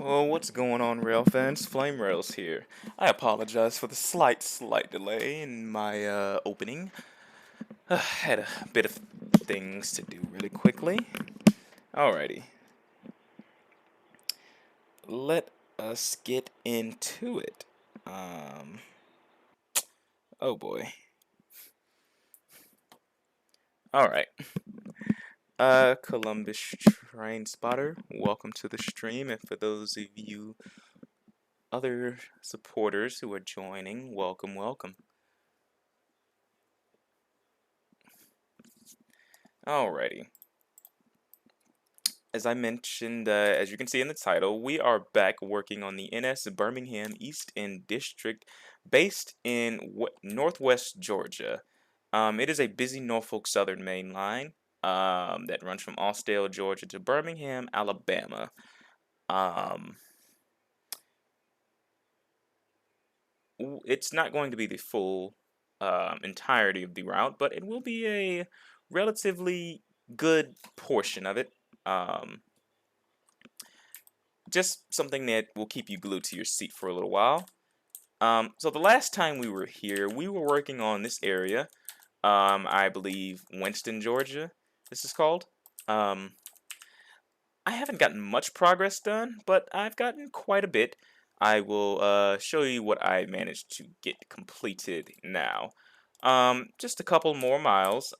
Oh, what's going on, rail fans? Flamerailzzz here. I apologize for the slight delay in my opening. Had a bit of things to do really quickly. Alrighty, let us get into it. Um, oh boy. Alright. Columbus Train Spotter, welcome to the stream, and for those of you other supporters who are joining, welcome. Alrighty. As I mentioned, as you can see in the title, we are back working on the NS Birmingham East End District based in Northwest Georgia. It is a busy Norfolk Southern Main line that runs from Austell, Georgia to Birmingham, Alabama. It's not going to be the full entirety of the route, but it will be a relatively good portion of it. Just something that will keep you glued to your seat for a little while. So the last time we were here, we were working on this area. I believe Winston, Georgia, this is called. I haven't gotten much progress done, but I've gotten quite a bit. I will show you what I managed to get completed now. Just a couple more miles.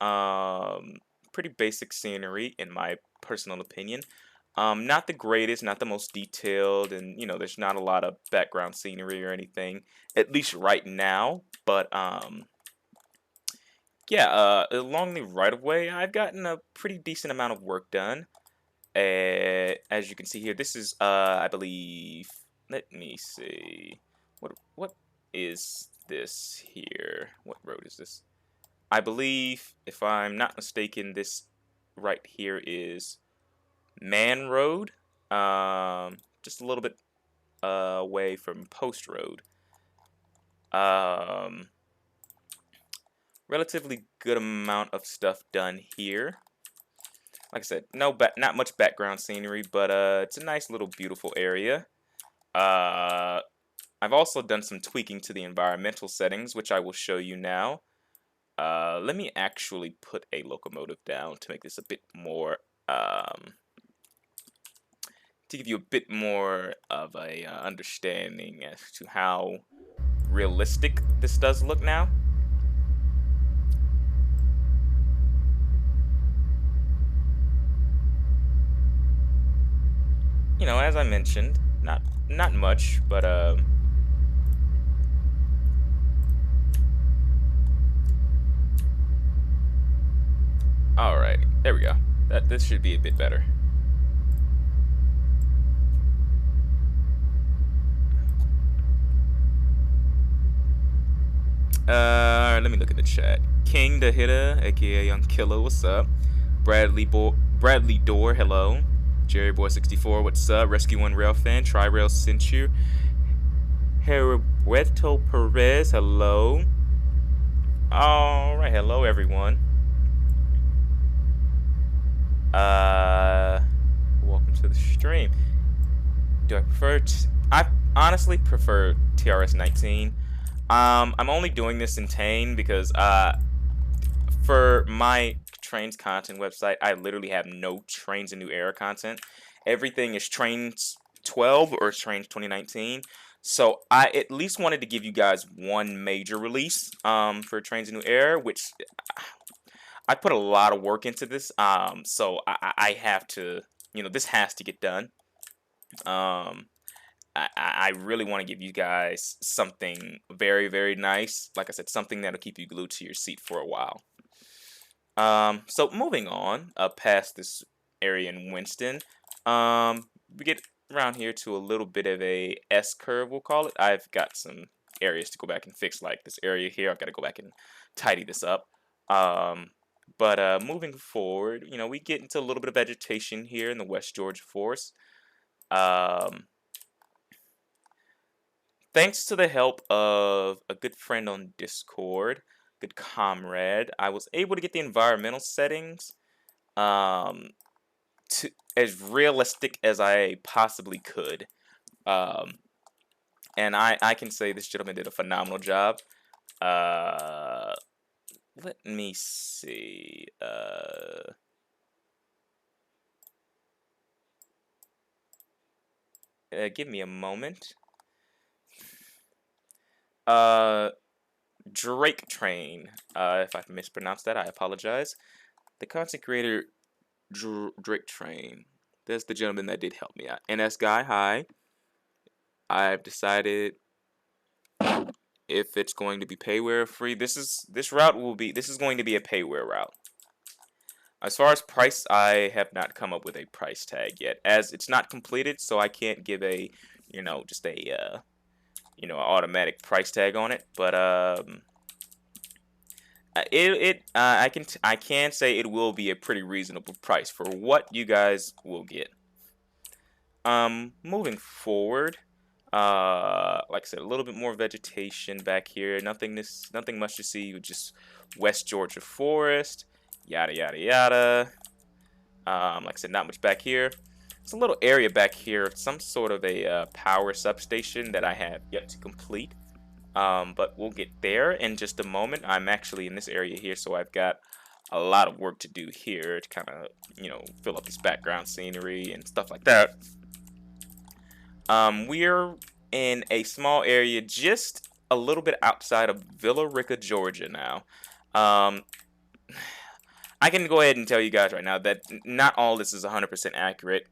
Pretty basic scenery, in my personal opinion. Not the greatest, not the most detailed, and there's not a lot of background scenery or anything, at least right now. But yeah, along the right of way, I've gotten a pretty decent amount of work done. As you can see here, this is I believe. Let me see. What is this here? What road is this? I believe, if I'm not mistaken, this right here is Man Road, just a little bit away from Post Road. Relatively good amount of stuff done here. Like I said, not much background scenery, but it's a nice little beautiful area. I've also done some tweaking to the environmental settings, which I will show you now. Let me actually put a locomotive down to make this a bit more to give you a bit more of a understanding as to how realistic this does look now. As I mentioned, not much, but alright, there we go. This should be a bit better. Let me look at the chat. King the Hitter, aka Young Killer, what's up? Bradley Door, hello. Jerry Boy 64, what's up? Rescue One Rail Fan, Tri-Rail sent you. Heriberto Perez, hello. Alright, hello everyone. Welcome to the stream. Do I prefer I honestly prefer TRS 19. I'm only doing this in Tane because for my Trainz content website, I literally have no Trainz in New Era content. Everything is Trainz 12 or Trainz 2019. So I at least wanted to give you guys one major release for Trainz in New Era, which I put a lot of work into this. So I have to, this has to get done. I really want to give you guys something very, very nice. Like I said, something that'll keep you glued to your seat for a while. So moving on, past this area in Winston, we get around here to a little bit of a S-curve, we'll call it. I've got some areas to go back and fix, like this area here. I've got to go back and tidy this up. But moving forward, we get into a little bit of vegetation here in the West Georgia Forest. Thanks to the help of a good friend on Discord, good comrade, I was able to get the environmental settings to as realistic as I possibly could. Um, and I can say this gentleman did a phenomenal job. Uh, Let me see. Give me a moment. Uh, Drake Train. If I've mispronounced that, I apologize. The content creator Drake Train. That's the gentleman that did help me out. NS Guy, hi. I've decided if it's going to be payware free. This is going to be a payware route. As far as price, I have not come up with a price tag yet, as it's not completed, so I can't give a, just a, automatic price tag on it. But I can say it will be a pretty reasonable price for what you guys will get. Moving forward, like I said, a little bit more vegetation back here. Nothing much to see. Just West Georgia forest, yada yada yada. Like I said, not much back here. It's a little area back here, some sort of a power substation that I have yet to complete. But we'll get there in just a moment. I'm actually in this area here, so I've got a lot of work to do here to kind of, fill up this background scenery and stuff like that. We're in a small area just a little bit outside of Villa Rica, Georgia now. I can go ahead and tell you guys right now that not all this is 100% accurate.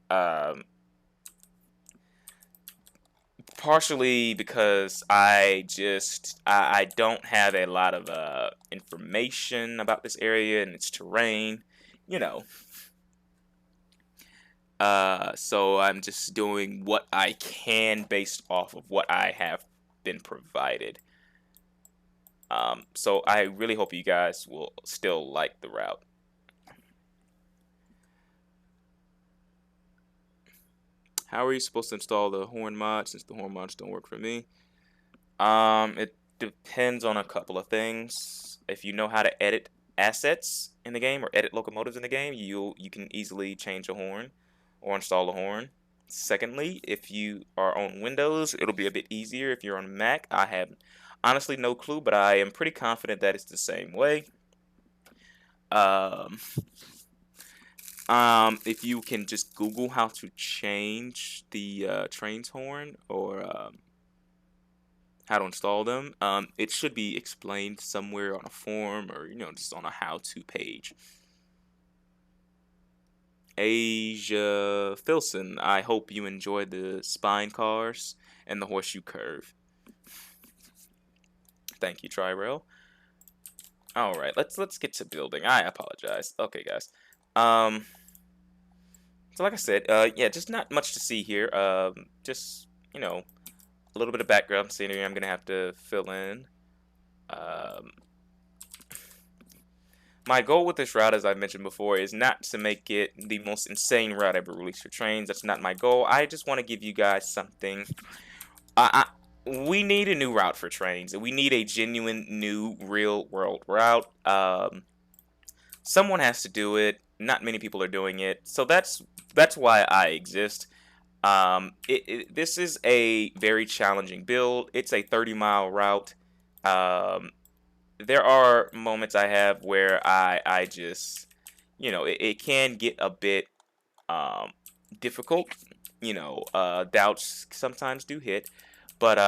Partially because I don't have a lot of information about this area and its terrain, you know. So I'm just doing what I can based off of what I have been provided. So I really hope you guys will still like the route. How are you supposed to install the horn mod since the horn mods don't work for me? It depends on a couple of things. If you know how to edit assets in the game or edit locomotives in the game, you can easily change a horn or install a horn. Secondly, if you are on Windows, it'll be a bit easier. If you're on Mac, I have honestly no clue, but I am pretty confident that it's the same way. If you can just Google how to change the Trainz horn or how to install them, it should be explained somewhere on a forum or just on a how-to page. Asia Filson, I hope you enjoyed the spine cars and the horseshoe curve. Thank you, Tri-Rail. All right, let's get to building. I apologize. Okay, guys. So like I said, yeah, just not much to see here. Just a little bit of background scenery I'm gonna have to fill in. My goal with this route, as I mentioned before, is not to make it the most insane route ever released for Trainz. That's not my goal. I just want to give you guys something. We need a new route for Trainz. We need a genuine new real world route. Someone has to do it. Not many people are doing it. So that's why I exist. This is a very challenging build. It's a 30-mile route. There are moments I have where I just, it can get a bit difficult. Doubts sometimes do hit. But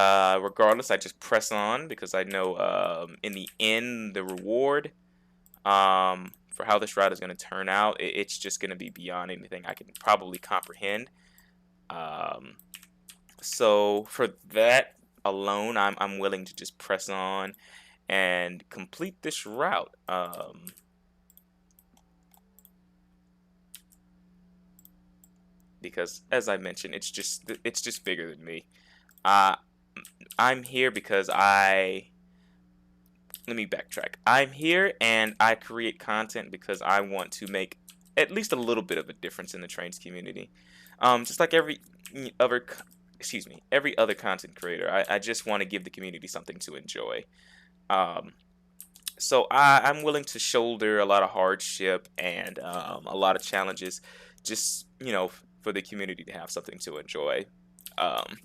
regardless, I just press on because I know in the end, the reward for how this route is going to turn out, it's just going to be beyond anything I can probably comprehend. So for that alone, I'm willing to just press on and complete this route. Because as I mentioned, it's just bigger than me. I'm here because let me backtrack. I'm here and I create content because I want to make at least a little bit of a difference in the Trainz community. Just like every other content creator, I just want to give the community something to enjoy. So I'm willing to shoulder a lot of hardship and a lot of challenges, just for the community to have something to enjoy. Um,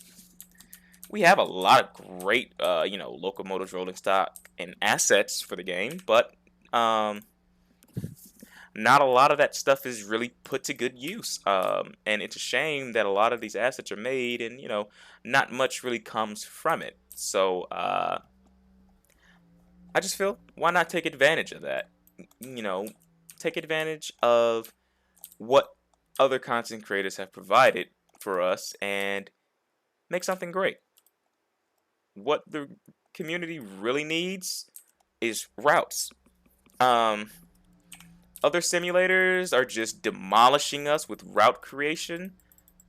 we have a lot of great, locomotives, rolling stock, and assets for the game, but um, not a lot of that stuff is really put to good use. And it's a shame that a lot of these assets are made, and not much really comes from it. So I just feel, why not take advantage of that? You know, take advantage of what other content creators have provided for us and make something great. What the community really needs is routes. Um, Other simulators are just demolishing us with route creation.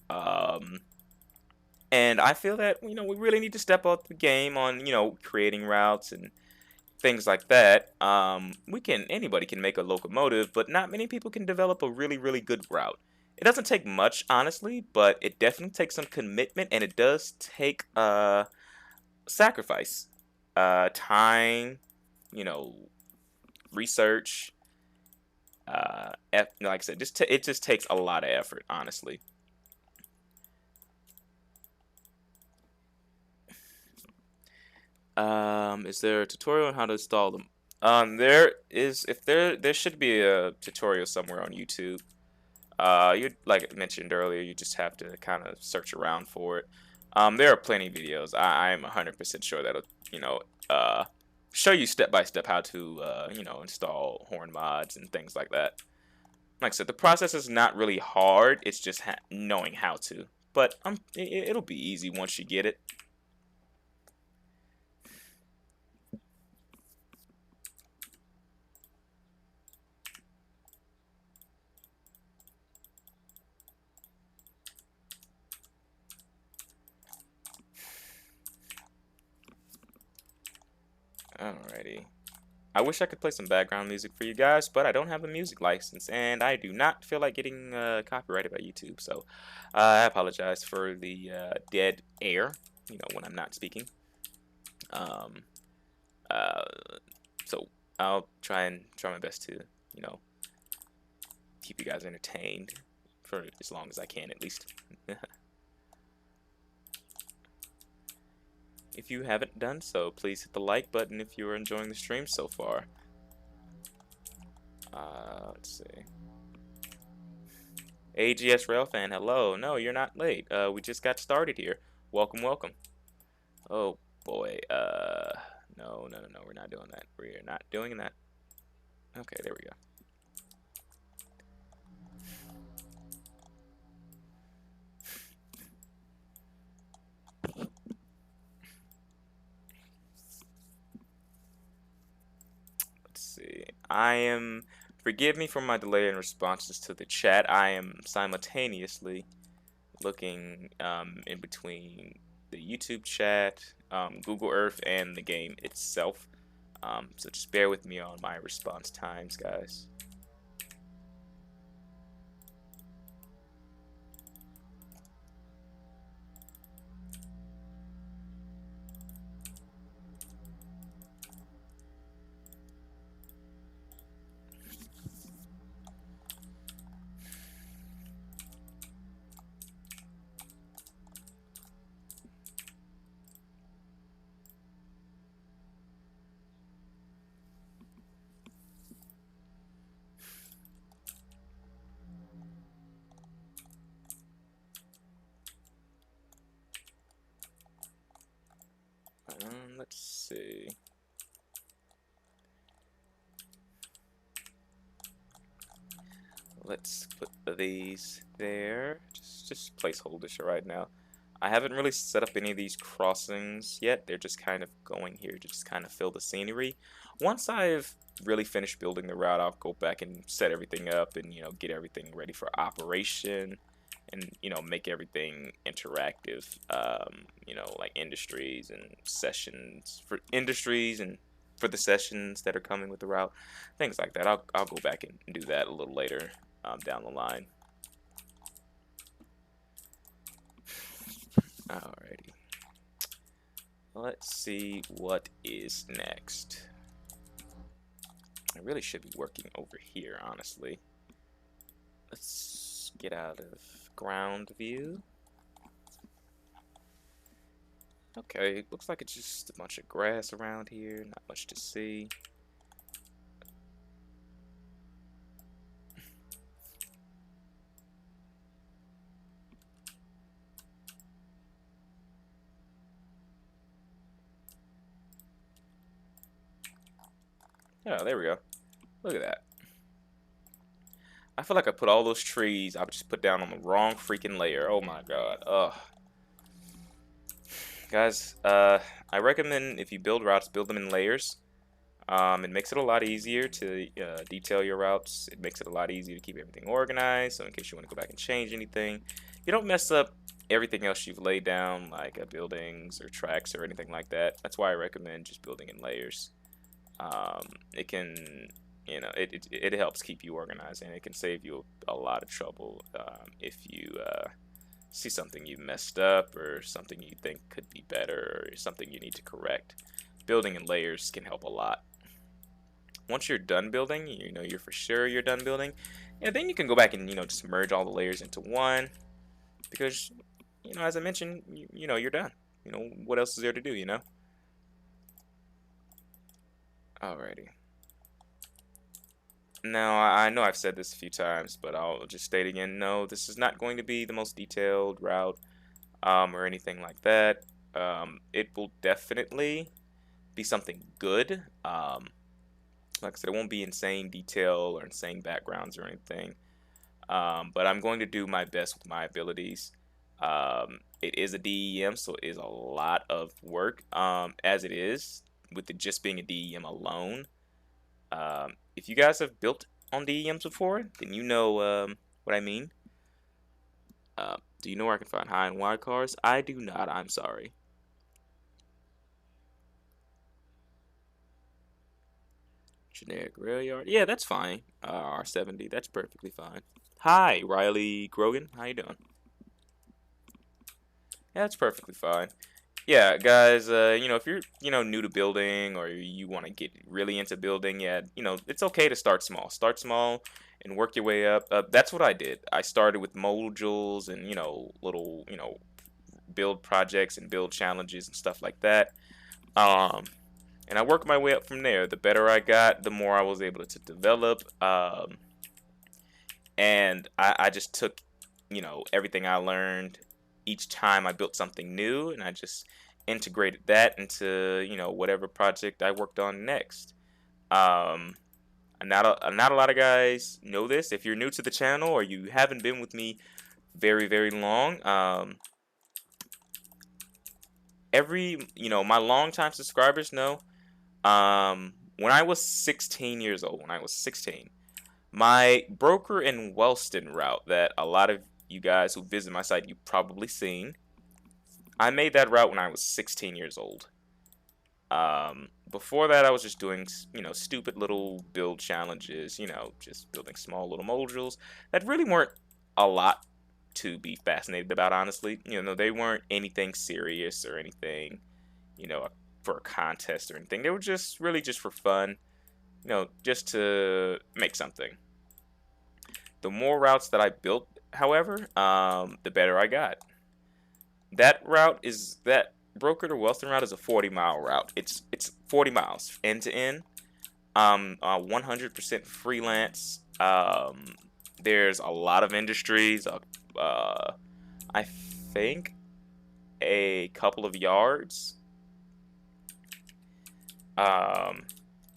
Um, and I feel that, we really need to step up the game on, creating routes and things like that. Anybody can make a locomotive, but not many people can develop a really, really good route. It doesn't take much, honestly, but it definitely takes some commitment, and it does take sacrifice, time, you know, research. Like I said, it just takes a lot of effort, honestly. Is there a tutorial on how to install them? There is, if there should be a tutorial somewhere on YouTube. You like I mentioned earlier, you just have to kind of search around for it. There are plenty of videos. I'm 100% sure that'll, show you step by step how to, install horn mods and things like that. Like I said, the process is not really hard. It's just knowing how to. But it'll be easy once you get it. Alrighty. I wish I could play some background music for you guys, but I don't have a music license, and I do not feel like getting copyrighted by YouTube. So I apologize for the dead air, when I'm not speaking. Um, uh, so I'll try my best to, keep you guys entertained for as long as I can, at least. If you haven't done so, please hit the like button if you are enjoying the stream so far. Let's see. AGS Railfan, hello. No, you're not late. We just got started here. Welcome, welcome. Oh boy. No, we're not doing that. We're not doing that. Okay, there we go. Let's see. Forgive me for my delay in responses to the chat. I am simultaneously looking in between the YouTube chat, Google Earth, and the game itself. So just bear with me on my response times, guys. Let's see. Let's put these there. Just placeholders for right now. I haven't really set up any of these crossings yet. They're just kind of going here to just kind of fill the scenery. Once I've really finished building the route, I'll go back and set everything up and, get everything ready for operation and, make everything interactive. Like industries and sessions for industries and for the sessions that are coming with the route, things like that. I'll go back and do that a little later down the line. Alrighty. Let's see what is next. I really should be working over here, honestly. Let's get out of ground view. Okay, it looks like it's just a bunch of grass around here, not much to see. Yeah, there we go. Look at that. I feel like I put all those trees I just put down on the wrong freaking layer. Oh my god. Ugh. Guys, I recommend if you build routes, build them in layers. It makes it a lot easier to detail your routes. It makes it a lot easier to keep everything organized. So in case you want to go back and change anything, you don't mess up everything else you've laid down, like buildings or tracks or anything like that. That's why I recommend just building in layers. It can, it helps keep you organized, and it can save you a lot of trouble if you see something you messed up or something you think could be better or something you need to correct. Building in layers can help a lot. Once you're done building, you're for sure you're done building, and then you can go back and just merge all the layers into one, because as I mentioned, you're done. What else is there to do? Alrighty. Now, I know I've said this a few times, but I'll just state again, no, this is not going to be the most detailed route or anything like that. It will definitely be something good. Like I said, it won't be insane detail or insane backgrounds or anything. But I'm going to do my best with my abilities. It is a DEM, so it is a lot of work as it is, with it just being a DEM alone. If you guys have built on DEMs before, then you know what I mean. Do you know where I can find high and wide cars? I do not. I'm sorry. Generic rail yard. Yeah, that's fine. R70. That's perfectly fine. Hi, Riley Grogan. How you doing? Yeah, that's perfectly fine. Yeah, guys, if you're, new to building or you want to get really into building, yeah, it's okay to start small. Start small and work your way up. That's what I did. I started with modules and, little, build projects and build challenges and stuff like that. Um, and I worked my way up from there. The better I got, the more I was able to develop. And I just took, everything I learned each time I built something new, and I just integrated that into, whatever project I worked on next. Um, not a lot of guys know this. If you're new to the channel or you haven't been with me very, very long, my longtime subscribers know, when I was 16 years old, when I was 16, my broker in Wellston route that a lot of you guys who visit my site, you've probably seen, I made that route when I was 16 years old. Before that, I was just doing, stupid little build challenges, just building small little modules that really weren't a lot to be fascinated about, honestly. They weren't anything serious or anything, for a contest or anything. They were just really just for fun, just to make something. The more routes that I built, however, the better I got. That broker to Wellston route is a 40-mile route. It's 40 miles end to end. 100% freelance. There's a lot of industries. I think a couple of yards.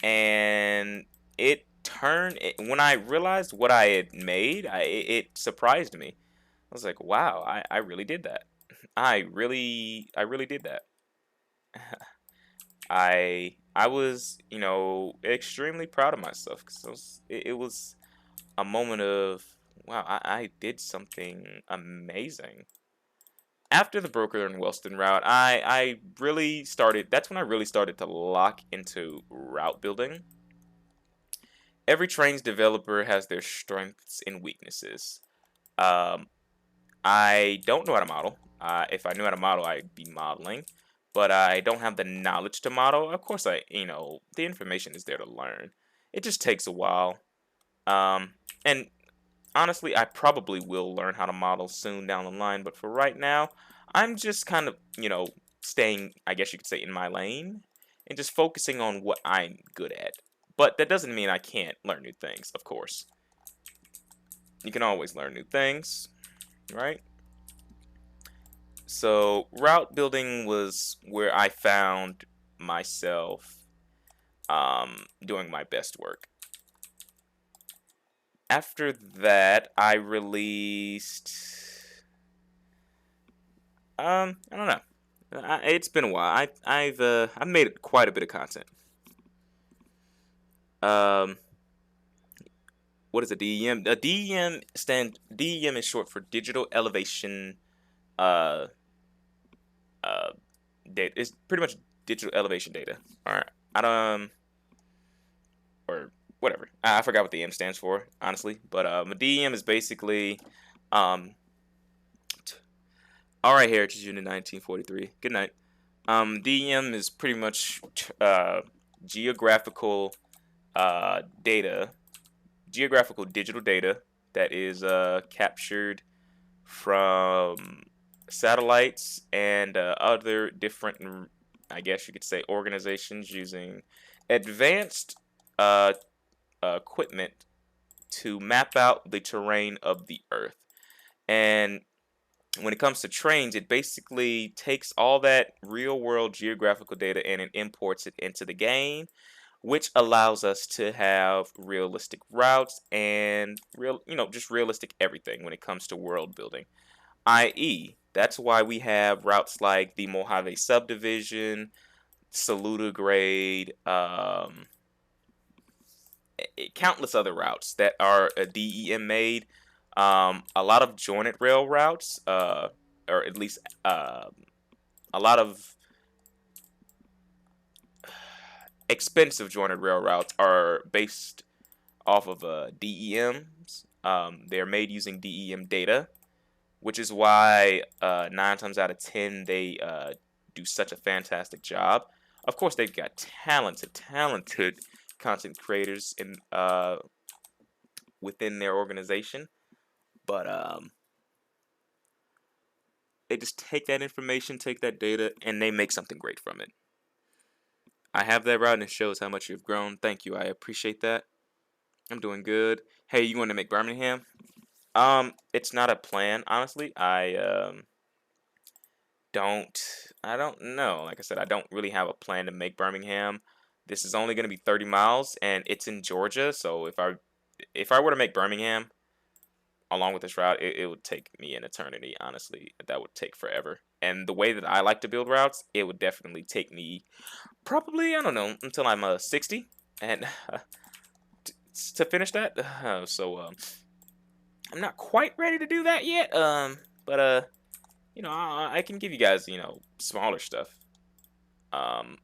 And when I realized what I had made, it surprised me. I was like, wow, I really did that. I really did that. I was, extremely proud of myself, because it was a moment of, wow, I did something amazing. After the broker and Wellston route, I really started, that's when I really started to lock into route building. Every Trainz developer has their strengths and weaknesses. Um, I don't know how to model. If I knew how to model, I'd be modeling. But I don't have the knowledge to model. Of course, the information is there to learn. It just takes a while. And honestly, I probably will learn how to model soon down the line. But for right now, I'm just kind of, staying, I guess you could say, in my lane and just focusing on what I'm good at. But that doesn't mean I can't learn new things, of course. You can always learn new things, right? So route building was where I found myself doing my best work. After that, I released, I don't know. It's been a while. I've made quite a bit of content. Um, what is a DEM? A DEM is short for Digital Elevation. Uh, Data. It's pretty much digital elevation data. All right. I don't or whatever. I forgot what the M stands for, honestly. But a DEM is basically all right. Heritage Unit 1943. Good night. DEM is pretty much geographical data, geographical digital data that is captured from satellites and other different, I guess you could say, organizations using advanced equipment to map out the terrain of the Earth. And when it comes to Trainz, it basically takes all that real world geographical data and it imports it into the game, which allows us to have realistic routes and just realistic everything when it comes to world building. I.e., that's why we have routes like the Mojave subdivision, Saluda grade, countless other routes that are DEM made. A lot of jointed rail routes, or at least a lot of expensive jointed rail routes are based off of DEMs. They're made using DEM data, which is why 9 times out of 10 they do such a fantastic job. Of course, they've got talented content creators in within their organization, but they just take that information, take that data, and they make something great from it. I have that route, and it shows how much you've grown. Thank you. I appreciate that. I'm doing good. Hey, you want to make Birmingham? It's not a plan, honestly. I don't know. Like I said, I don't really have a plan to make Birmingham. This is only going to be 30 miles, and it's in Georgia. So if I were to make Birmingham along with this route, it would take me an eternity. Honestly, that would take forever. And the way that I like to build routes, it would definitely take me probably, I don't know, until I'm 60, and to finish that. I'm not quite ready to do that yet. But I can give you guys, smaller stuff.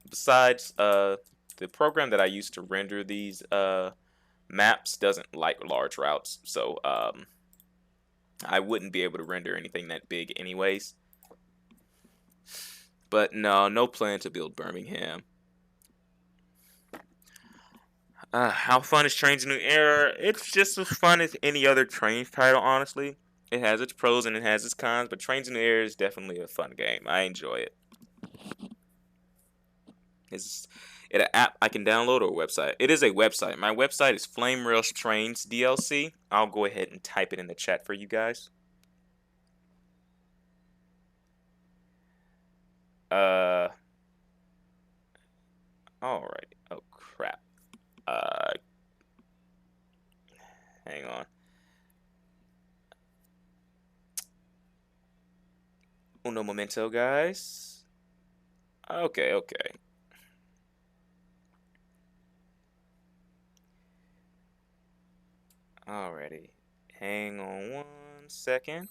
Besides, the program that I use to render these maps doesn't like large routes, so I wouldn't be able to render anything that big anyways. But no plan to build Birmingham. How fun is Trainz New Era? It's just as fun as any other Trainz title, honestly. It has its pros and it has its cons, but Trainz New Era is definitely a fun game. I enjoy it. Is it an app I can download or a website? It is a website. My website is Flamerailzzz Trainz DLC. I'll go ahead and type it in the chat for you guys. Alright. Oh crap. Hang on. Uno momento, guys. Okay. Alrighty. Hang on 1 second.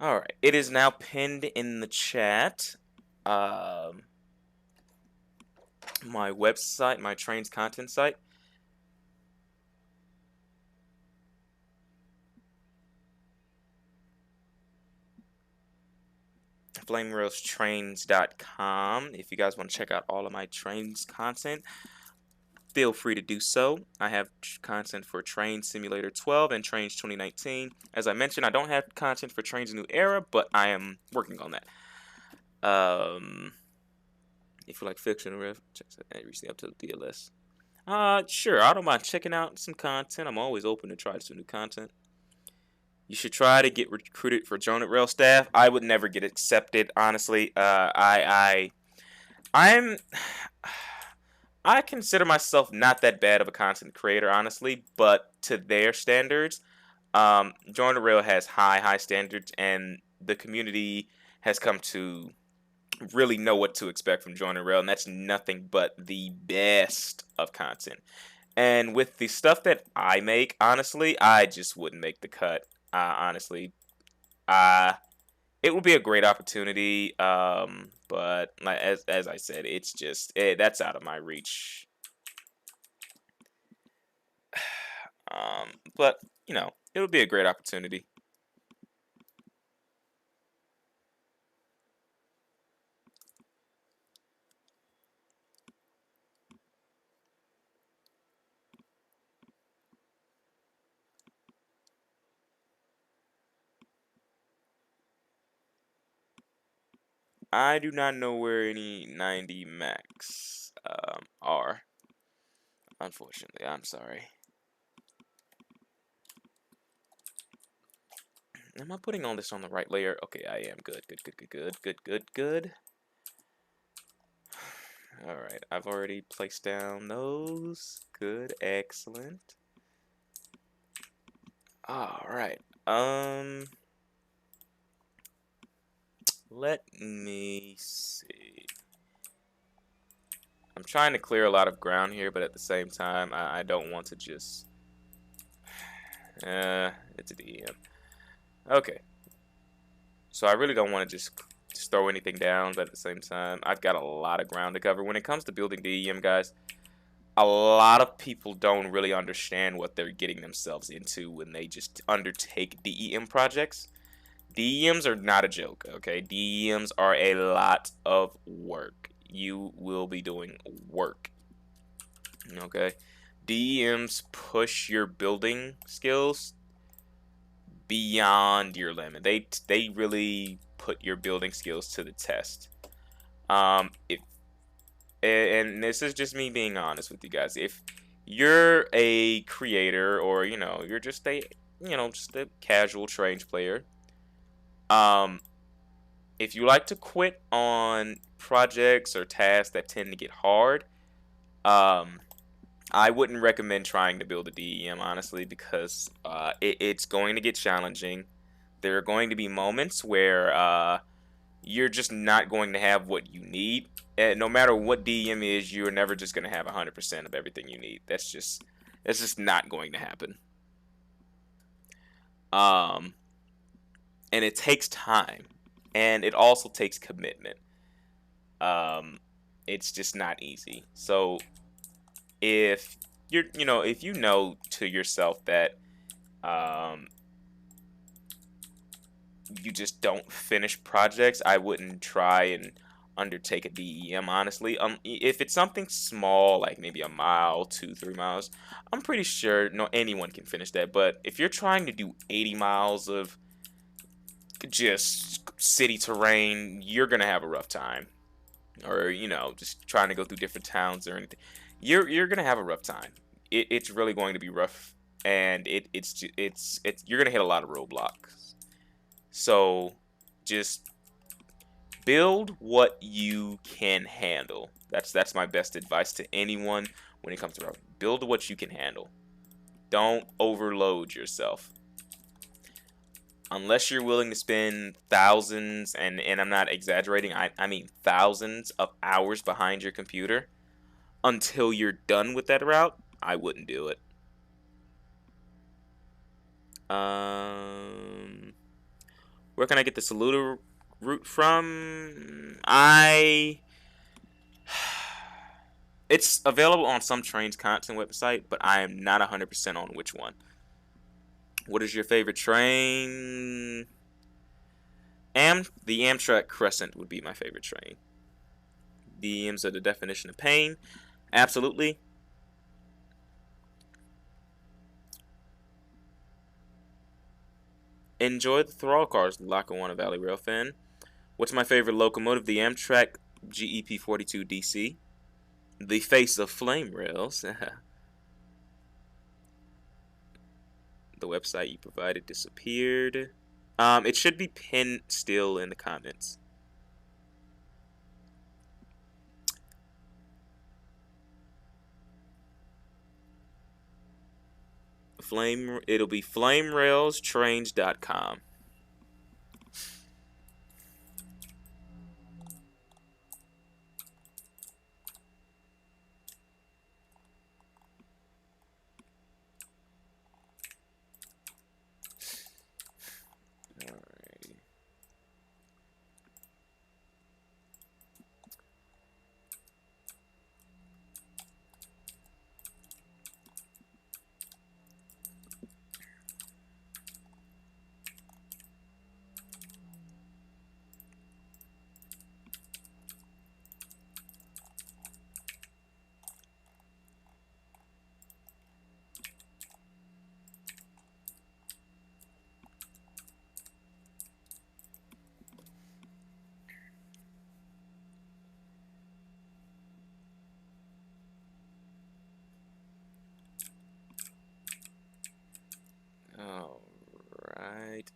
Alright. It is now pinned in the chat. My website, my Trainz content site. Flamerailzztrainz.com if you guys want to check out all of my Trainz content. feel free to do so. I have content for Trainz Simulator 12 and Trainz 2019. As I mentioned, I don't have content for Trainz New Era, but I am working on that. If you like fiction, check that recently up to the DLS. Sure, I don't mind checking out some content. I'm always open to try some new content. You should try to get recruited for Flamerailzzz staff. I would never get accepted, honestly. I consider myself not that bad of a content creator, honestly, but to their standards, Flamerailzzz has high standards, and the community has come to really know what to expect from Flamerailzzz, and that's nothing but the best of content. And with the stuff that I make, honestly, I just wouldn't make the cut. Honestly, it would be a great opportunity, but like, as I said, it's just that's out of my reach. But you know, it would be a great opportunity. I do not know where any 90 max are. Unfortunately, I'm sorry. Am I putting all this on the right layer? Okay, I am. Good. Alright, I've already placed down those. Good, excellent. Alright, let me see. I'm trying to clear a lot of ground here, but at the same time, I don't want to just... it's a DEM. Okay. So I really don't want to just throw anything down, but at the same time, I've got a lot of ground to cover. When it comes to building DEM, guys, a lot of people don't really understand what they're getting themselves into when they just undertake DEM projects. DEMs are not a joke, okay? DEMs are a lot of work. You will be doing work, okay? DEMs push your building skills beyond your limit. They really put your building skills to the test. And this is just me being honest with you guys. If you're a creator, or you know, you're just a casual Trainz player, if you like to quit on projects or tasks that tend to get hard, I wouldn't recommend trying to build a DEM, honestly, because it's going to get challenging. There are going to be moments where you're just not going to have what you need. And no matter what DEM is, you're never just going to have 100% of everything you need. That's just not going to happen. And it takes time, and it also takes commitment. It's just not easy. So if if you know to yourself that you just don't finish projects, I wouldn't try and undertake a DEM, honestly. If it's something small, like maybe a mile, 2-3 miles, I'm pretty sure anyone can finish that. But if you're trying to do 80 miles of just city terrain, you're gonna have a rough time. Or just trying to go through different towns or anything, you're gonna have a rough time. It's really going to be rough, and you're gonna hit a lot of roadblocks. So just build what you can handle. That's my best advice to anyone when it comes to build what you can handle. Don't overload yourself. Unless you're willing to spend thousands, and I'm not exaggerating, I mean thousands of hours behind your computer until you're done with that route, I wouldn't do it. Where can I get the Saluda route from? It's available on some Trainz content website, but I am not 100% on which one. What is your favorite train? The Amtrak Crescent would be my favorite train. DMs are the definition of pain. Absolutely. Enjoy the thrall cars, Lackawanna Valley Rail fan. What's my favorite locomotive? The Amtrak GEP 42 DC. The face of Flamerailzzz. The website you provided disappeared. It should be pinned still in the comments. It'll be flamerailzztrainz.com. Alrighty. Alright,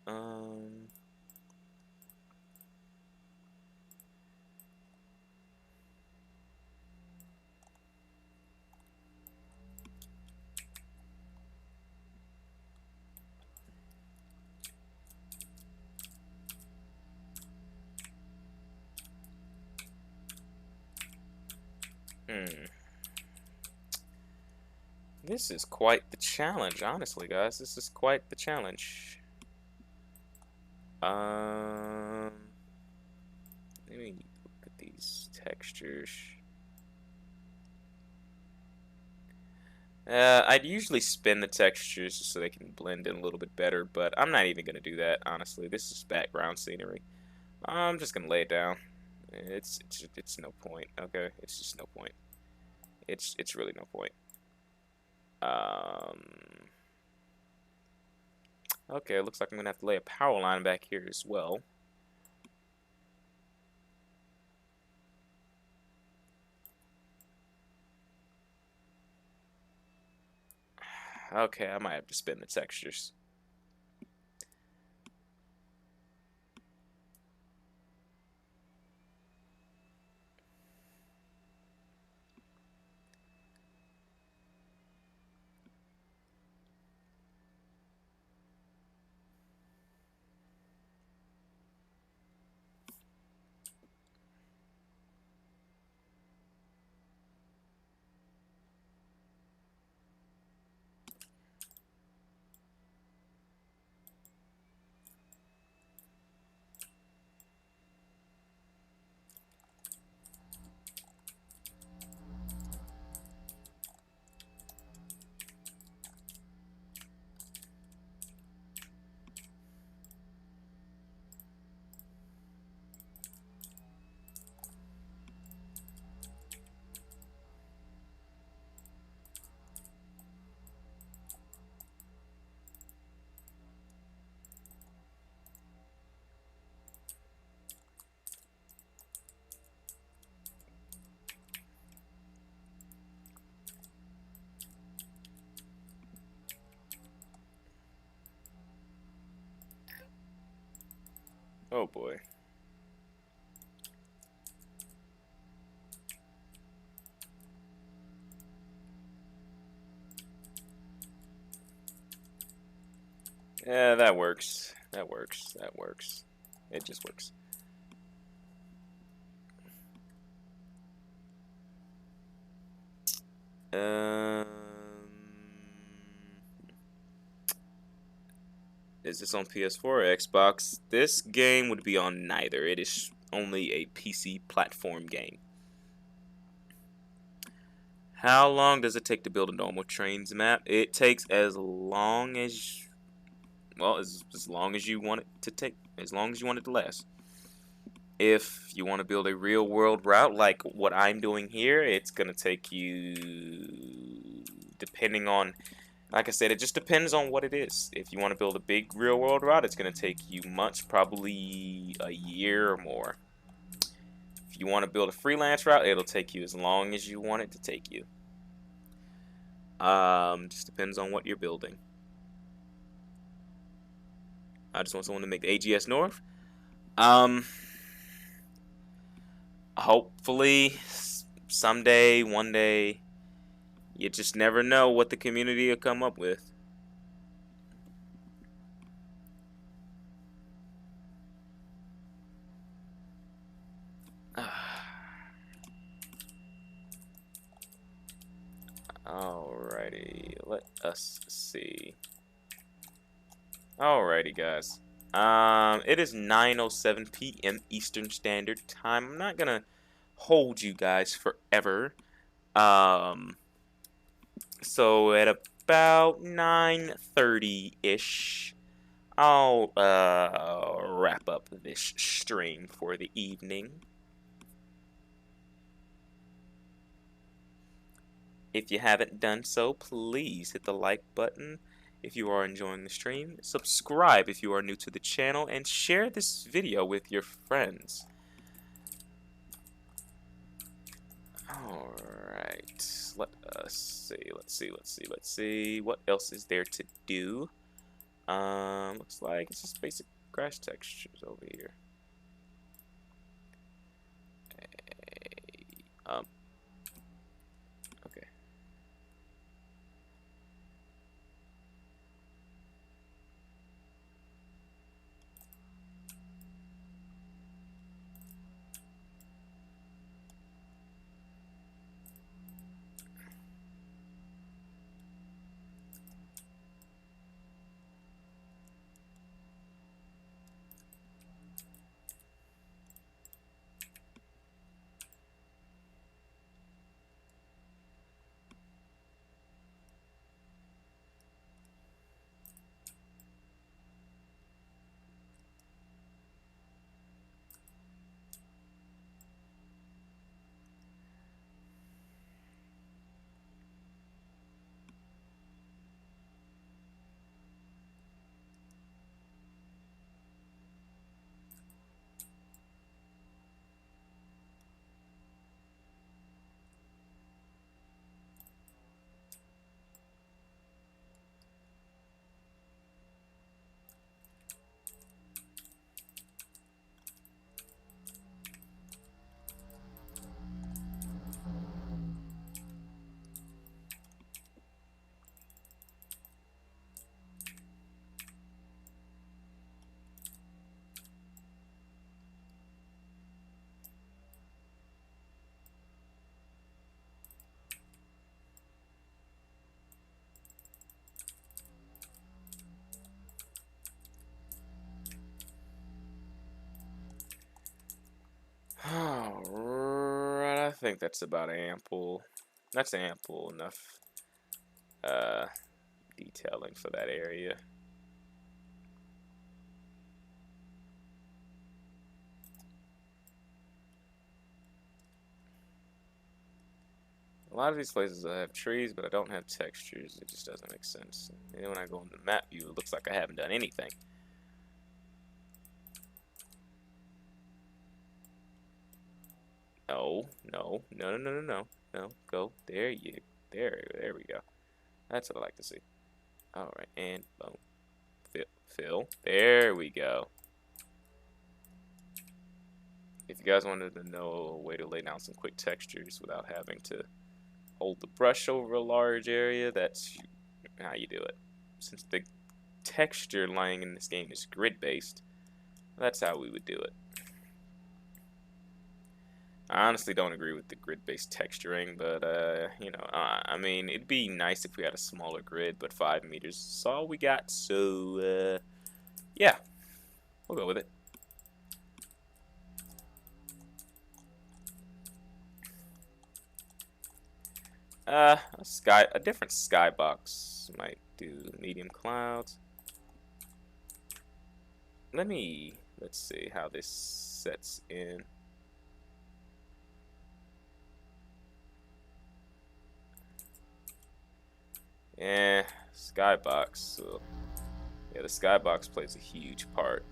This is quite the challenge, honestly, guys. This is quite the challenge. Let me look at these textures. I'd usually spin the textures just so they can blend in a little bit better, but I'm not even gonna do that, honestly. This is background scenery. I'm just gonna lay it down. It's no point. Okay, it's just no point. It's really no point. Okay, it looks like I'm gonna have to lay a power line back here as well. Okay, I might have to spin the textures. Oh boy. Yeah, that works. That works. That works. It just works. Is this on PS4 or Xbox? This game would be on neither. It is only a PC platform game. How long does it take to build a normal Trainz map? It takes as long as, well, as long as you want it to take, as long as you want it to last. If you want to build a real world route like what I'm doing here, it's gonna take you, depending on Like I said, it just depends on what it is. If you want to build a big real-world route, it's going to take you months, probably a year or more. If you want to build a freelance route, it'll take you as long as you want it to take you. Just depends on what you're building. I just want someone to make the AGS North. Hopefully, someday, one day, you just never know what the community will come up with. Alrighty, let us see. Alrighty, guys. It is 9:07 p.m. Eastern Standard Time. I'm not gonna hold you guys forever. So at about 9:30-ish, I'll wrap up this stream for the evening. If you haven't done so, please hit the like button if you are enjoying the stream, subscribe if you are new to the channel, and share this video with your friends. Alright, let us see, let's see, what else is there to do? Looks like it's just basic grass textures over here. Okay. Alright, I think that's about ample. That's ample enough detailing for that area. A lot of these places I have trees, but I don't have textures. It just doesn't make sense. And then when I go into the map view, it looks like I haven't done anything. No, no, no, no, no, no, no, no. Go there, there we go. That's what I like to see. All right, and boom, fill. There we go. If you guys wanted to know a way to lay down some quick textures without having to hold the brush over a large area, that's how you do it. Since the texture laying in this game is grid-based, that's how we would do it. I honestly don't agree with the grid-based texturing, but, you know, I mean, it'd be nice if we had a smaller grid, but 5 meters is all we got, so, yeah, we'll go with it. A different skybox might do medium clouds. Let's see how this sets in. Yeah, Skybox. So, yeah, the skybox plays a huge part.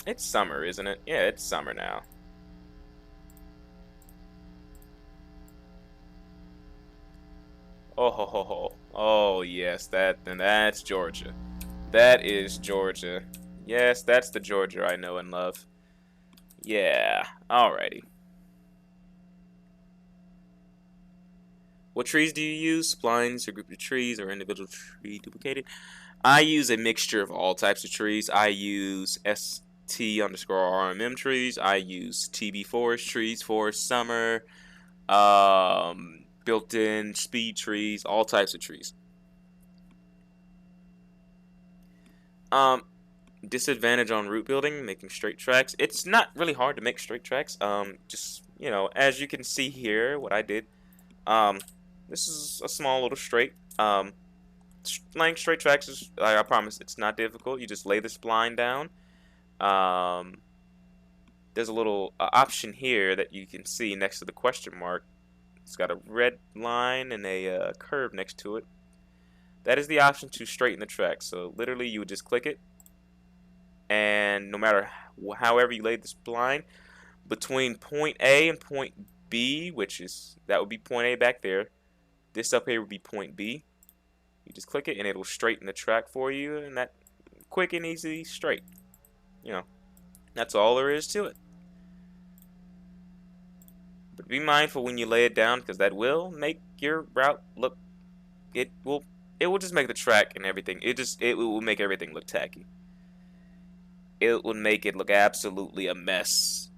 It's summer, isn't it? Yeah, it's summer now. Oh ho ho ho. Oh yes, that's Georgia. That is Georgia. Yes, that's the Georgia I know and love. Yeah. Alrighty. What trees do you use? Splines, or group of trees, or individual tree duplicated? I use a mixture of all types of trees. I use ST_RMM trees. I use TB forest trees, forest summer, built-in speed trees, all types of trees. Disadvantage on route building, making straight tracks. It's not really hard to make straight tracks. Just, you know, as you can see here, what I did. This is a small little straight. Laying straight tracks is, I promise, it's not difficult. You just lay the spline down. There's a little option here that you can see next to the question mark. It's got a red line and a curve next to it. That is the option to straighten the track. So literally, you would just click it, and no matter however you lay the spline, between point A and point B, that would be point A back there. This up here would be point B. You just click it and it'll straighten the track for you, and that quick and easy straight. You know, that's all there is to it. But be mindful when you lay it down, because that will make your route look. It will just make the track and everything. It will make everything look tacky. It will make it look absolutely a mess.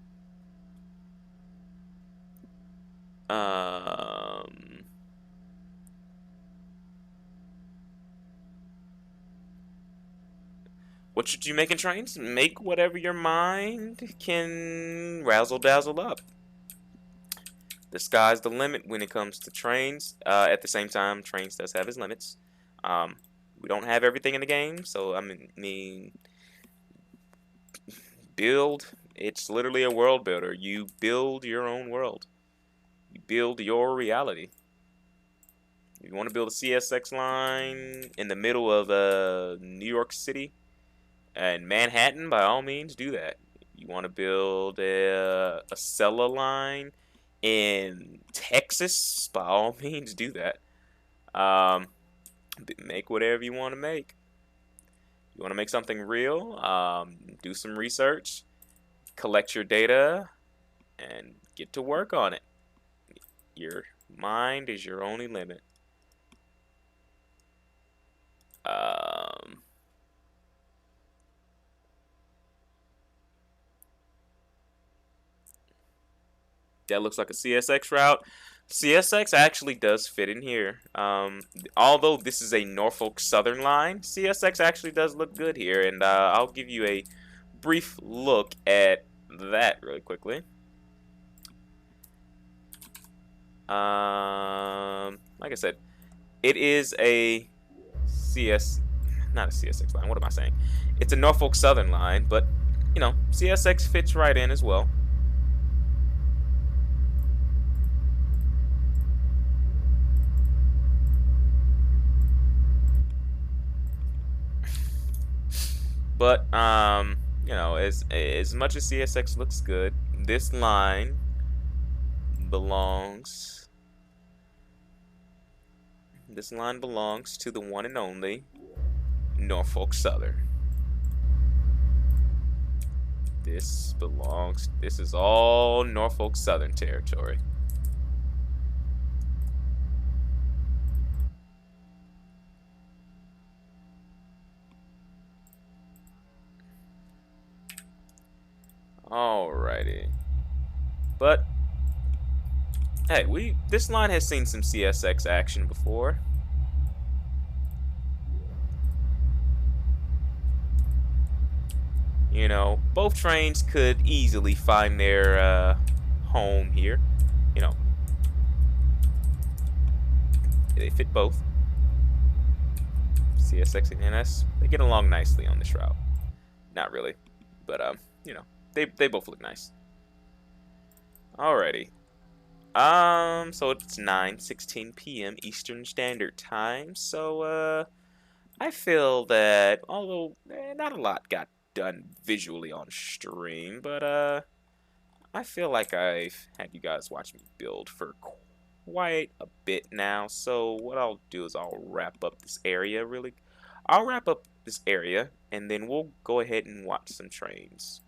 What should you make in Trainz? Make whatever your mind can razzle dazzle up. The sky's the limit when it comes to Trainz. At the same time, Trainz does have his limits. We don't have everything in the game, so I mean, build. It's literally a world builder. You build your own world. You build your reality. If you want to build a CSX line in the middle of New York City and Manhattan, by all means, do that. You want to build a Acela line in Texas, by all means, do that. Make whatever you want to make. You want to make something real, do some research, collect your data, and get to work on it. Your mind is your only limit. That looks like a CSX route. CSX actually does fit in here. Although this is a Norfolk Southern line, CSX actually does look good here, and I'll give you a brief look at that really quickly. Like I said, it is a not a CSX line. What am I saying? It's a Norfolk Southern line, but you know, CSX fits right in as well. But you know, as much as CSX looks good, this line belongs to the one and only Norfolk Southern. This is all Norfolk Southern territory. Alrighty. But hey, this line has seen some CSX action before. You know, both trains could easily find their home here. You know, they fit both. CSX and NS, they get along nicely on this route. Not really, but you know, they both look nice. Alrighty. So it's 9:16 p.m. Eastern Standard Time. So, I feel that although not a lot got done visually on stream, but I feel like I've had you guys watch me build for quite a bit now. So what I'll do is I'll wrap up this area really. I'll wrap up this area, and then we'll go ahead and watch some trains.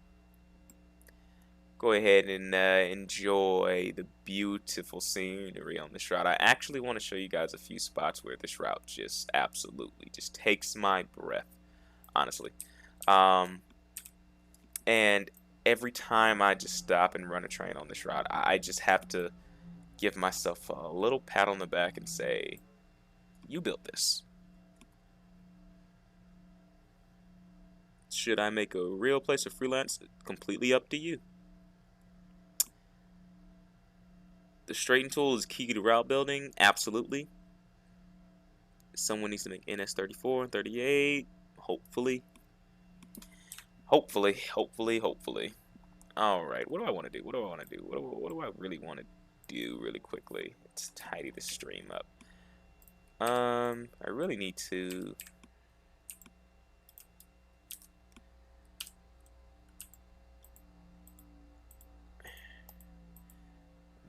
Go ahead and enjoy the beautiful scenery on this route. I actually want to show you guys a few spots where this route just absolutely just takes my breath, honestly. Um, and every time I just stop and run a train on this route, I just have to give myself a little pat on the back and say, you built this. Should I make a real place of freelance? Completely up to you. The straighten tool is key to route building, absolutely. Someone needs to make NS34 and 38, hopefully. Hopefully. Alright, what do I want to do? What do I really want to do really quickly? Let's tidy the stream up. I really need to...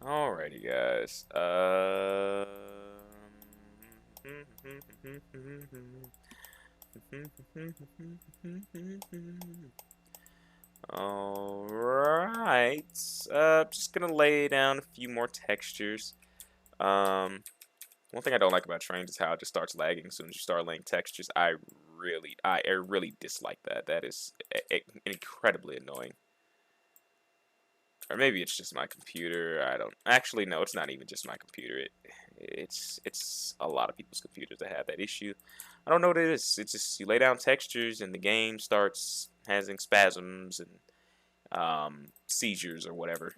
Alrighty, guys. Alright. Just gonna lay down a few more textures. One thing I don't like about Trainz is how it just starts lagging as soon as you start laying textures. I really dislike that. That is incredibly annoying. Or maybe it's just my computer. I don't actually no, it's not even just my computer. It's a lot of people's computers that have that issue. I don't know what it is. It's just you lay down textures and the game starts having spasms and seizures or whatever.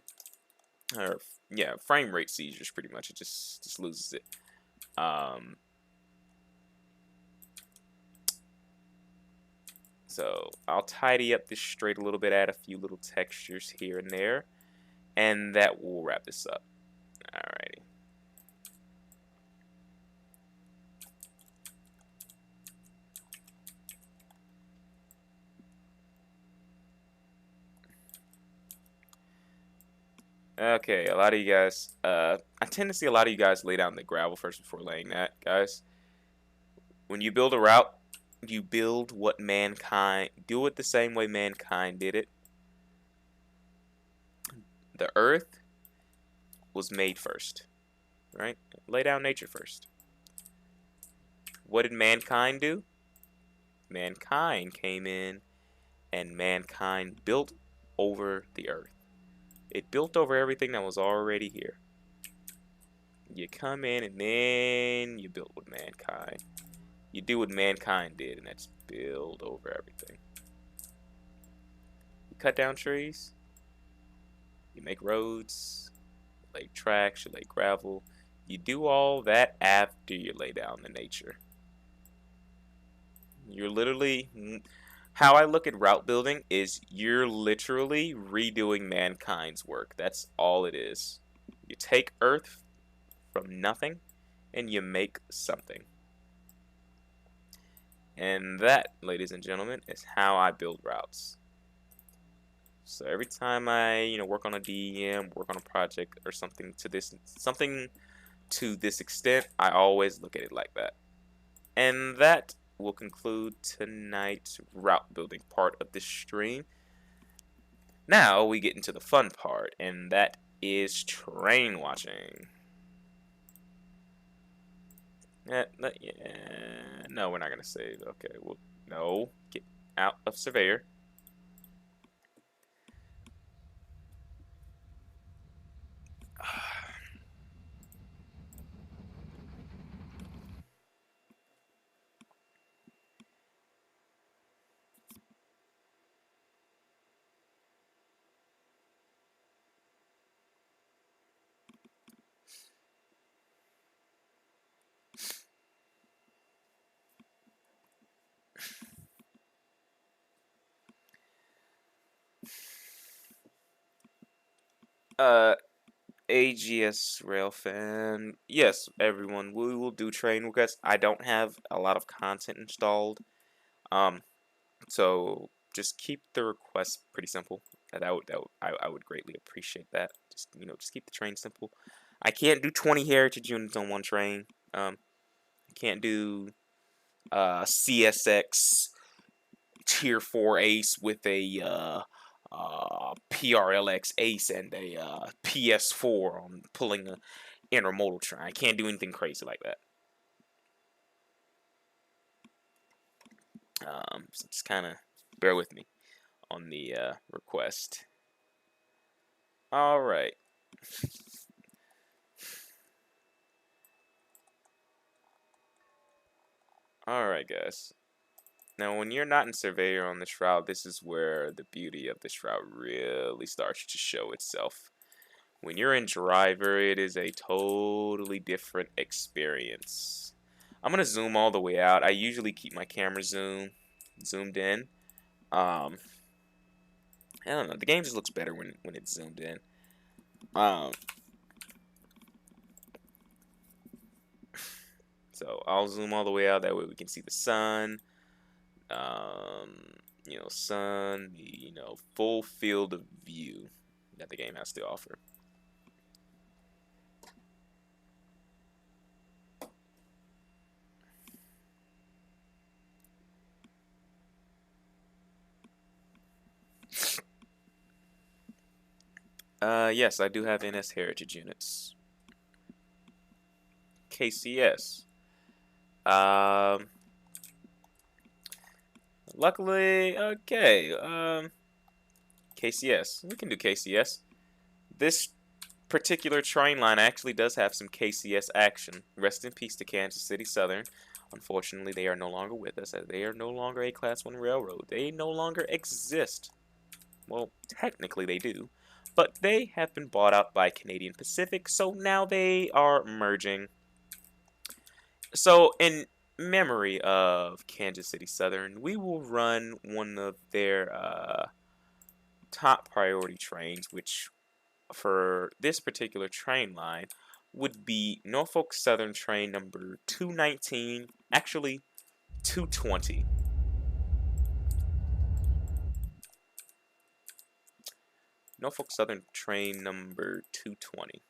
Or yeah, frame rate seizures pretty much. It just loses it. So I'll tidy up this straight a little bit, add a few little textures here and there, and that will wrap this up. Alrighty. Okay, a lot of you guys, I tend to see a lot of you guys lay down the gravel first before laying that, guys. When you build a route, you build what mankind, do it the same way mankind did it. The earth was made first, right? Lay down nature first. What did mankind do? Mankind came in and mankind built over the earth. It built over everything that was already here. You come in and then you build with mankind. You do what mankind did, and that's build over everything. You cut down trees. You make roads. You lay tracks. You lay gravel. You do all that after you lay down the nature. You're literally... How I look at route building is you're literally redoing mankind's work. That's all it is. You take Earth from nothing and you make something. And that, ladies and gentlemen, is how I build routes. So every time I, work on a DEM, work on a project or something to this extent, I always look at it like that. And that will conclude tonight's route building part of this stream. Now we get into the fun part, and that is train watching. No, we're not gonna save. Okay, well, no, get out of Surveyor. AGS rail fan. Yes, everyone, we will do train requests. I don't have a lot of content installed, so just keep the requests pretty simple. I would greatly appreciate that. Just just keep the train simple. I can't do 20 heritage units on one train. I can't do CSX tier 4 ace with a PRLX ace and a PS4 on pulling a intermodal train. I can't do anything crazy like that. So just kind of bear with me on the request. All right. All right, guys. Now, when you're not in Surveyor on this route, this is where the beauty of this route really starts to show itself. When you're in Driver, it is a totally different experience. I'm going to zoom all the way out. I usually keep my camera zoomed in. I don't know. The game just looks better when it's zoomed in. So I'll zoom all the way out. That way we can see the sun. Sun, full field of view that the game has to offer. Yes, I do have NS Heritage units. KCS. Luckily, okay. KCS. We can do KCS. This particular train line actually does have some KCS action. Rest in peace to Kansas City Southern. Unfortunately, they are no longer with us, as they are no longer a Class 1 railroad. They no longer exist. Well, technically they do, but they have been bought out by Canadian Pacific, so now they are merging. So, in memory of Kansas City Southern, we will run one of their top priority trains, which for this particular train line would be Norfolk Southern train number 219, actually 220. Norfolk Southern train number 220.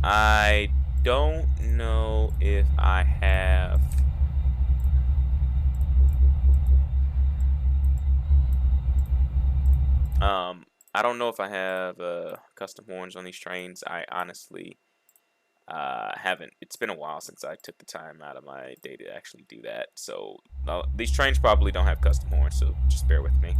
I don't know if I have I don't know if I have custom horns on these trains. I honestly haven't. It's been a while since I took the time out of my day to actually do that. So these trains probably don't have custom horns, so just bear with me.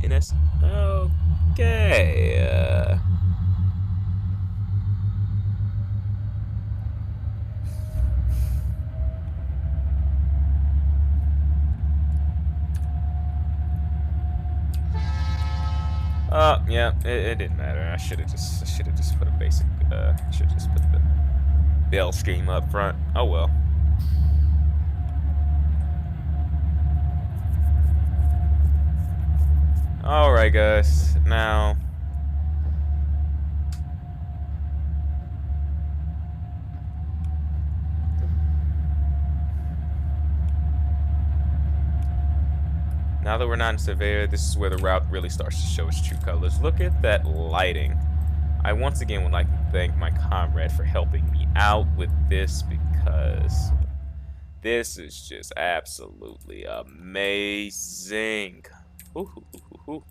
NS. Okay. Yeah, it didn't matter. I should have just put a basic. Should just put the bell scheme up front. Oh well. All right, guys. Now. Now that we're not in Surveyor, this is where the route really starts to show its true colors. Look at that lighting. I once again would like to thank my comrade for helping me out with this, because this is just absolutely amazing. Ooh, ooh, ooh, ooh.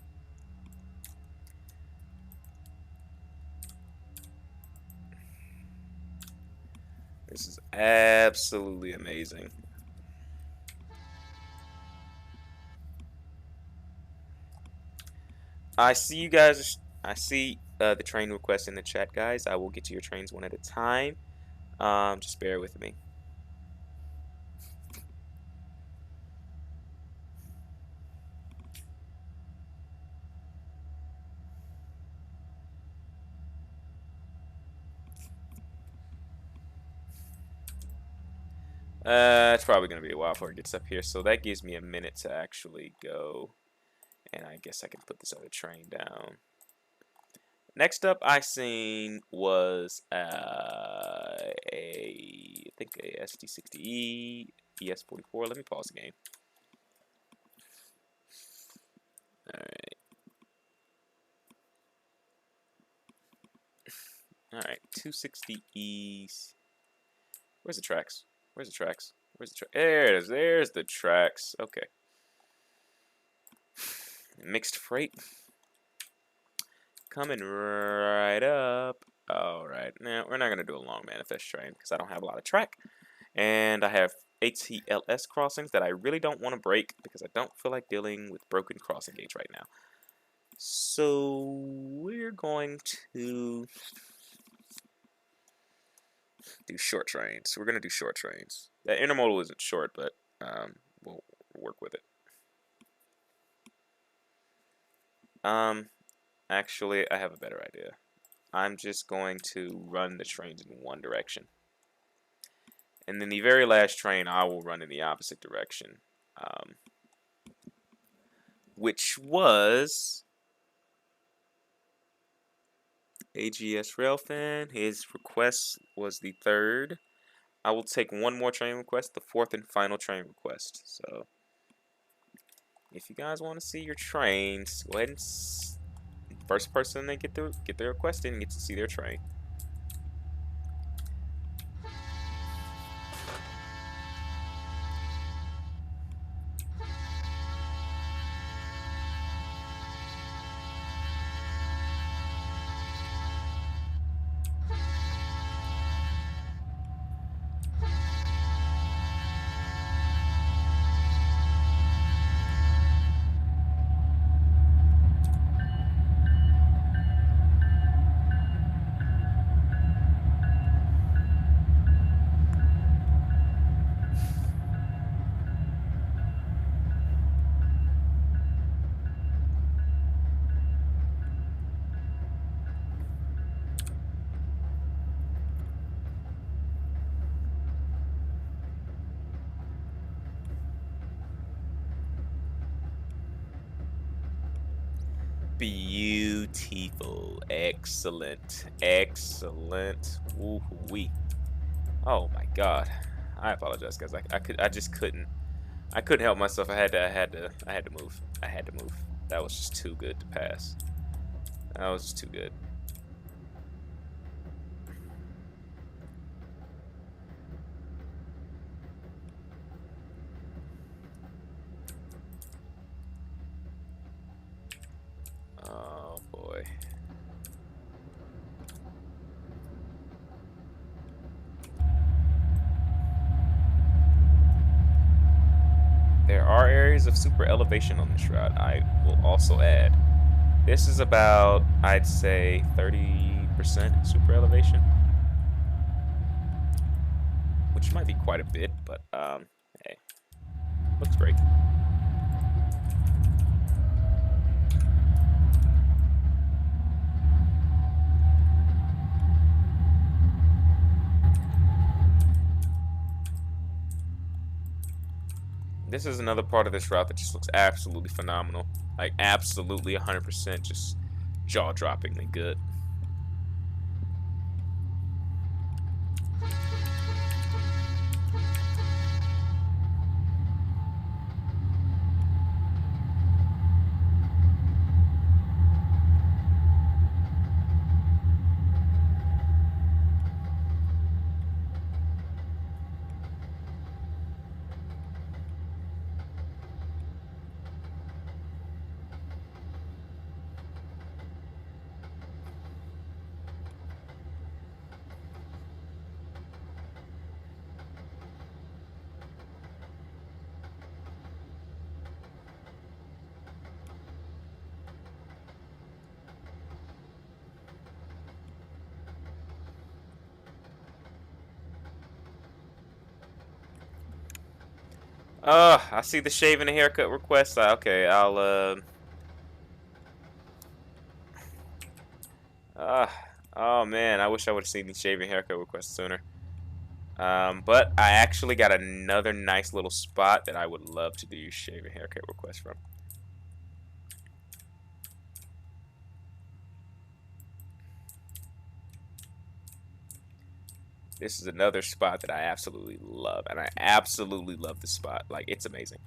This is absolutely amazing. I see you guys. I see the train request in the chat, guys. I will get to your trains one at a time. Just bear with me. It's probably going to be a while before it gets up here, so that gives me a minute to actually go. And I guess I can put this other train down. Next up I seen was I think a SD60E, ES44. Let me pause the game. Alright. Alright, 260Es. Where's the tracks? Where's the tracks? Where's the track? There it is. There's the tracks. Okay. Mixed freight. Coming right up. Alright. Now, we're not going to do a long manifest train because I don't have a lot of track. And I have ATLS crossings that I really don't want to break because I don't feel like dealing with broken crossing gates right now. So, we're going to do short trains. We're going to do short trains. That intermodal isn't short, but we'll work with it. Actually, I have a better idea. I'm just going to run the trains in one direction. And then the very last train, I will run in the opposite direction. Which was AGS Railfan. His request was the 3rd. I will take one more train request, the 4th and final train request. So, if you guys want to see your trains, go ahead and first person that get their request in gets to see their train. Beautiful. Excellent. Excellent. Woo-wee. Oh my god. I apologize, guys. I just couldn't. I couldn't help myself. I had to move. I had to move. That was just too good to pass. That was just too good. Oh boy. There are areas of super elevation on this route, I will also add. This is about, I'd say, 30% super elevation. Which might be quite a bit, but, hey. Looks great. This is another part of this route that just looks absolutely phenomenal. Like, absolutely 100% just jaw-droppingly good. I see the shave and a haircut request. Okay, I'll, oh man, I wish I would have seen the shave and haircut request sooner. But I actually got another nice little spot that I would love to do your shaving haircut request from. This is another spot that I absolutely love, and I absolutely love this spot. Like, it's amazing.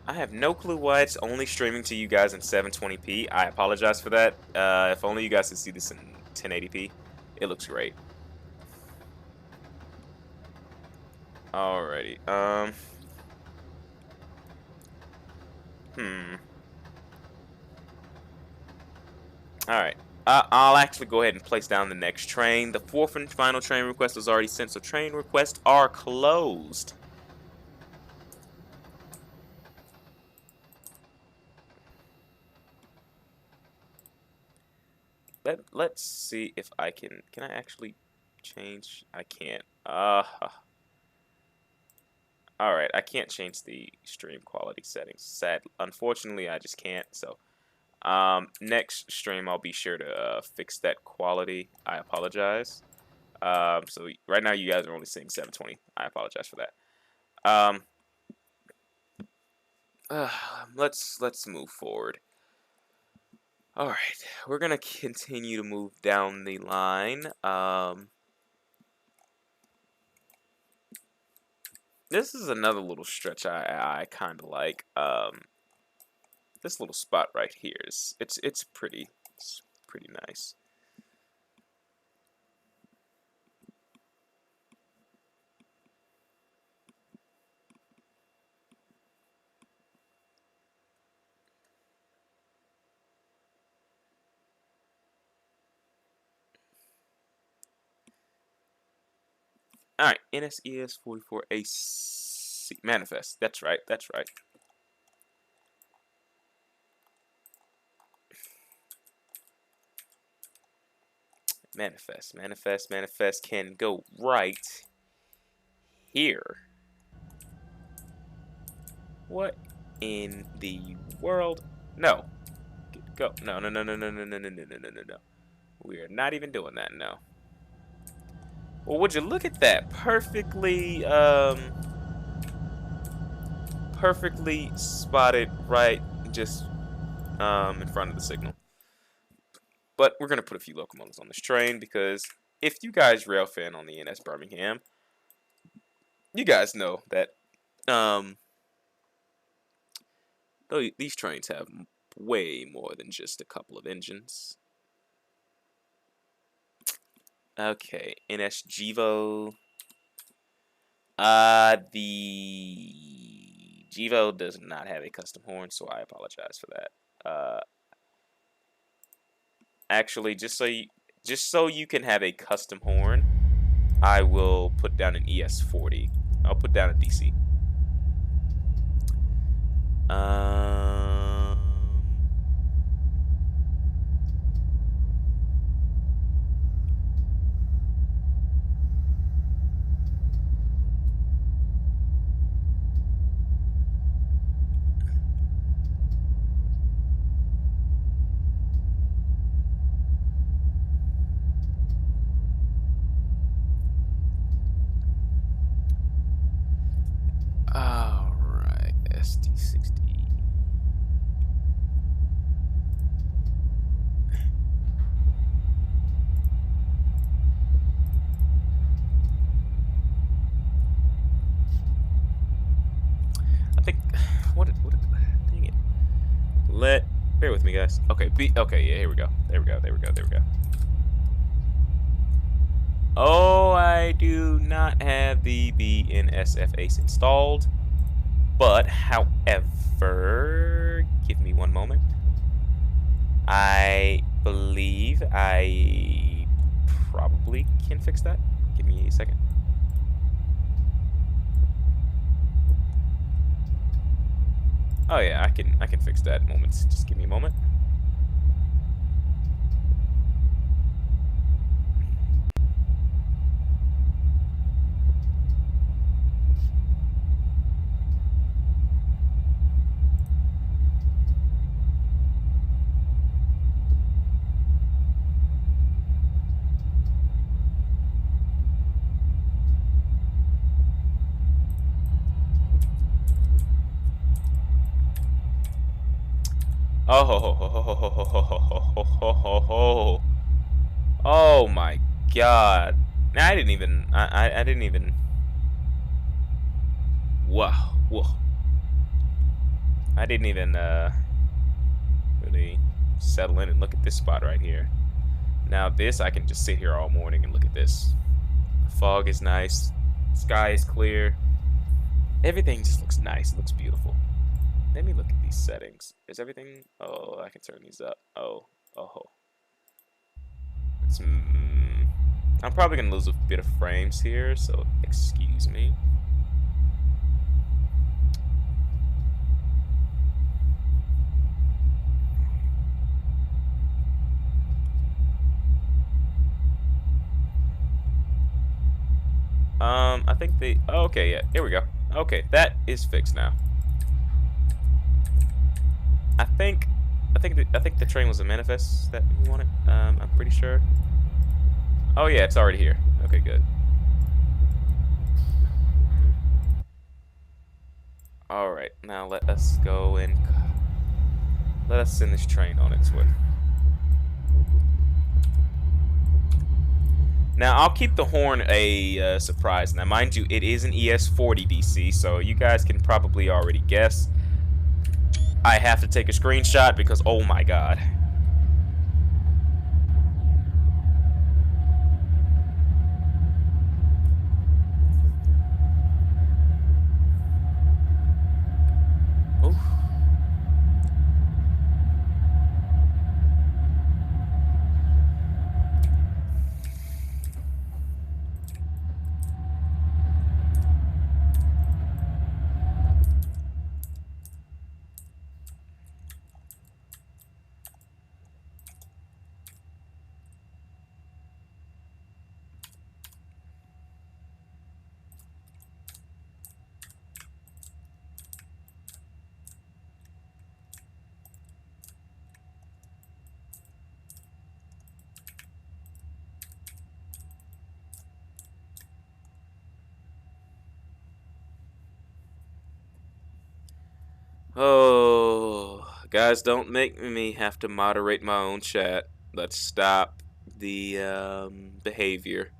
I have no clue why it's only streaming to you guys in 720p. I apologize for that. If only you guys could see this in 1080p. It looks great. Alrighty. Alright. I'll actually go ahead and place down the next train. The fourth and final train request was already sent, so train requests are closed. Let's see if I can I actually change? I can't. Alright, I can't change the stream quality settings. Unfortunately, I just can't. So, next stream I'll be sure to fix that quality. I apologize. So right now you guys are only seeing 720. I apologize for that. Let's move forward. Alright, we're gonna continue to move down the line. This is another little stretch I kind of like. This little spot right here it's pretty nice. Alright, NSES 44AC manifest. That's right. Manifest can go right here. What in the world? No. Go. No. We are not even doing that, no. Well, would you look at that? Perfectly spotted right just in front of the signal. But we're going to put a few locomotives on this train because if you guys rail fan on the NS Birmingham, you guys know that these trains have way more than just a couple of engines. Okay, NS Givo. The Givo does not have a custom horn, so I apologize for that. Actually, just so you can have a custom horn, I will put down an ES40. I'll put down a DC. Alright, SD60. think dang it. Bear with me, guys. Okay, okay, yeah, here we go. There we go. Oh, I do not have the BNSF Ace installed. But, however, give me one moment. I believe I probably can fix that. Give me a second. Oh yeah, I can fix that in moments. Just give me a moment. Oh ho ho ho ho ho ho ho ho ho ho. Oh my god. I didn't even I didn't even whoa. I didn't even really settle in and look at this spot right here. Now this I can just sit here all morning and look at this. The fog is nice. Sky is clear. Everything just looks nice. It looks beautiful. Let me look at these settings. Is everything? Oh, I can turn these up. Oh. It's, I'm probably gonna lose a bit of frames here, so excuse me. I think okay, yeah, here we go. Okay, that is fixed now. I think the train was a manifest that you wanted. I'm pretty sure. Oh yeah, it's already here. Okay, good. All right, now let us go and let us send this train on its way. Now, I'll keep the horn a surprise. Now, mind you, it is an ES40 DC, so you guys can probably already guess. I have to take a screenshot because, oh my god. Oof. Oh, guys, don't make me have to moderate my own chat. Let's stop the behavior.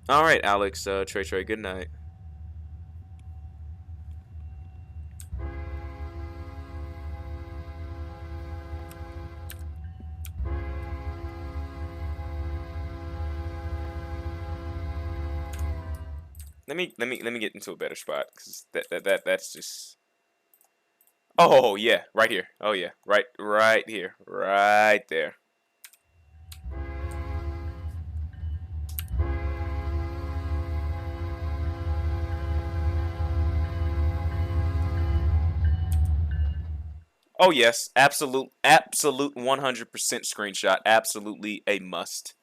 All right, Alex, Trey, good night. Let me get into a better spot because that's just. Oh yeah, right here. Oh yeah, right here, right there. Oh yes, absolute 100% screenshot. Absolutely a must.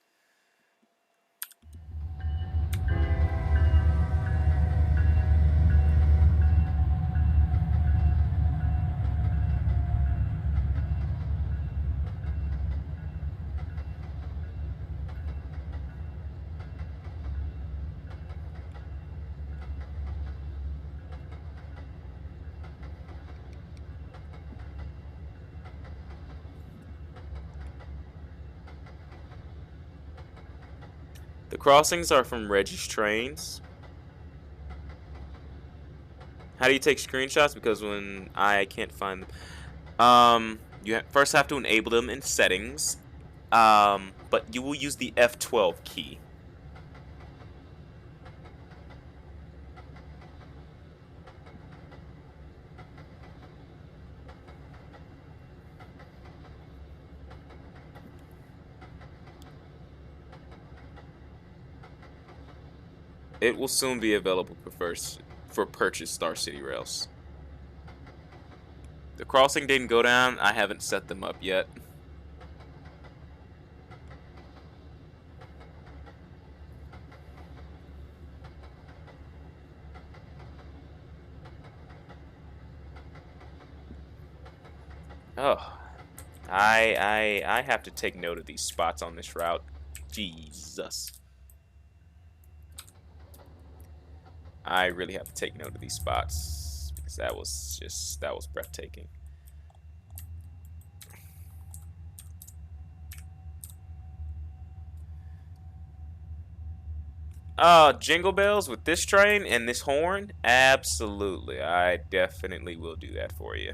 The crossings are from Reggie's Trainz. How do you take screenshots? Because when I can't find them, you first have to enable them in settings. But you will use the F12 key. It will soon be available for purchase Star City Rails. The crossing didn't go down. I haven't set them up yet. Oh, I have to take note of these spots on this route. Jesus. I really have to take note of these spots because that was breathtaking. Jingle bells with this train and this horn? Absolutely. I definitely will do that for you.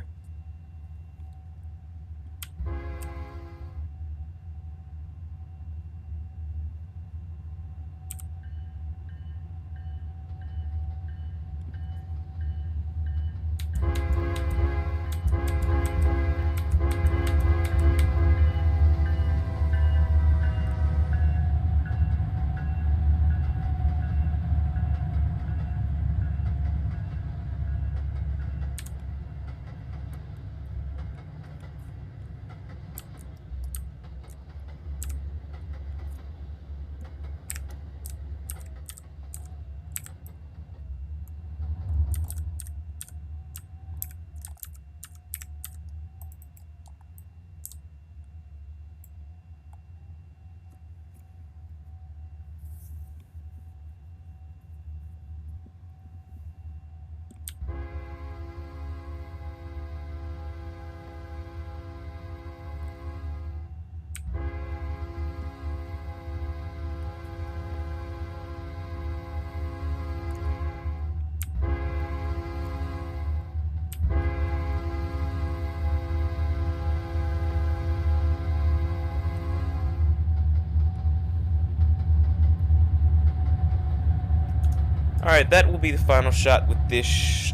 Alright, that will be the final shot with this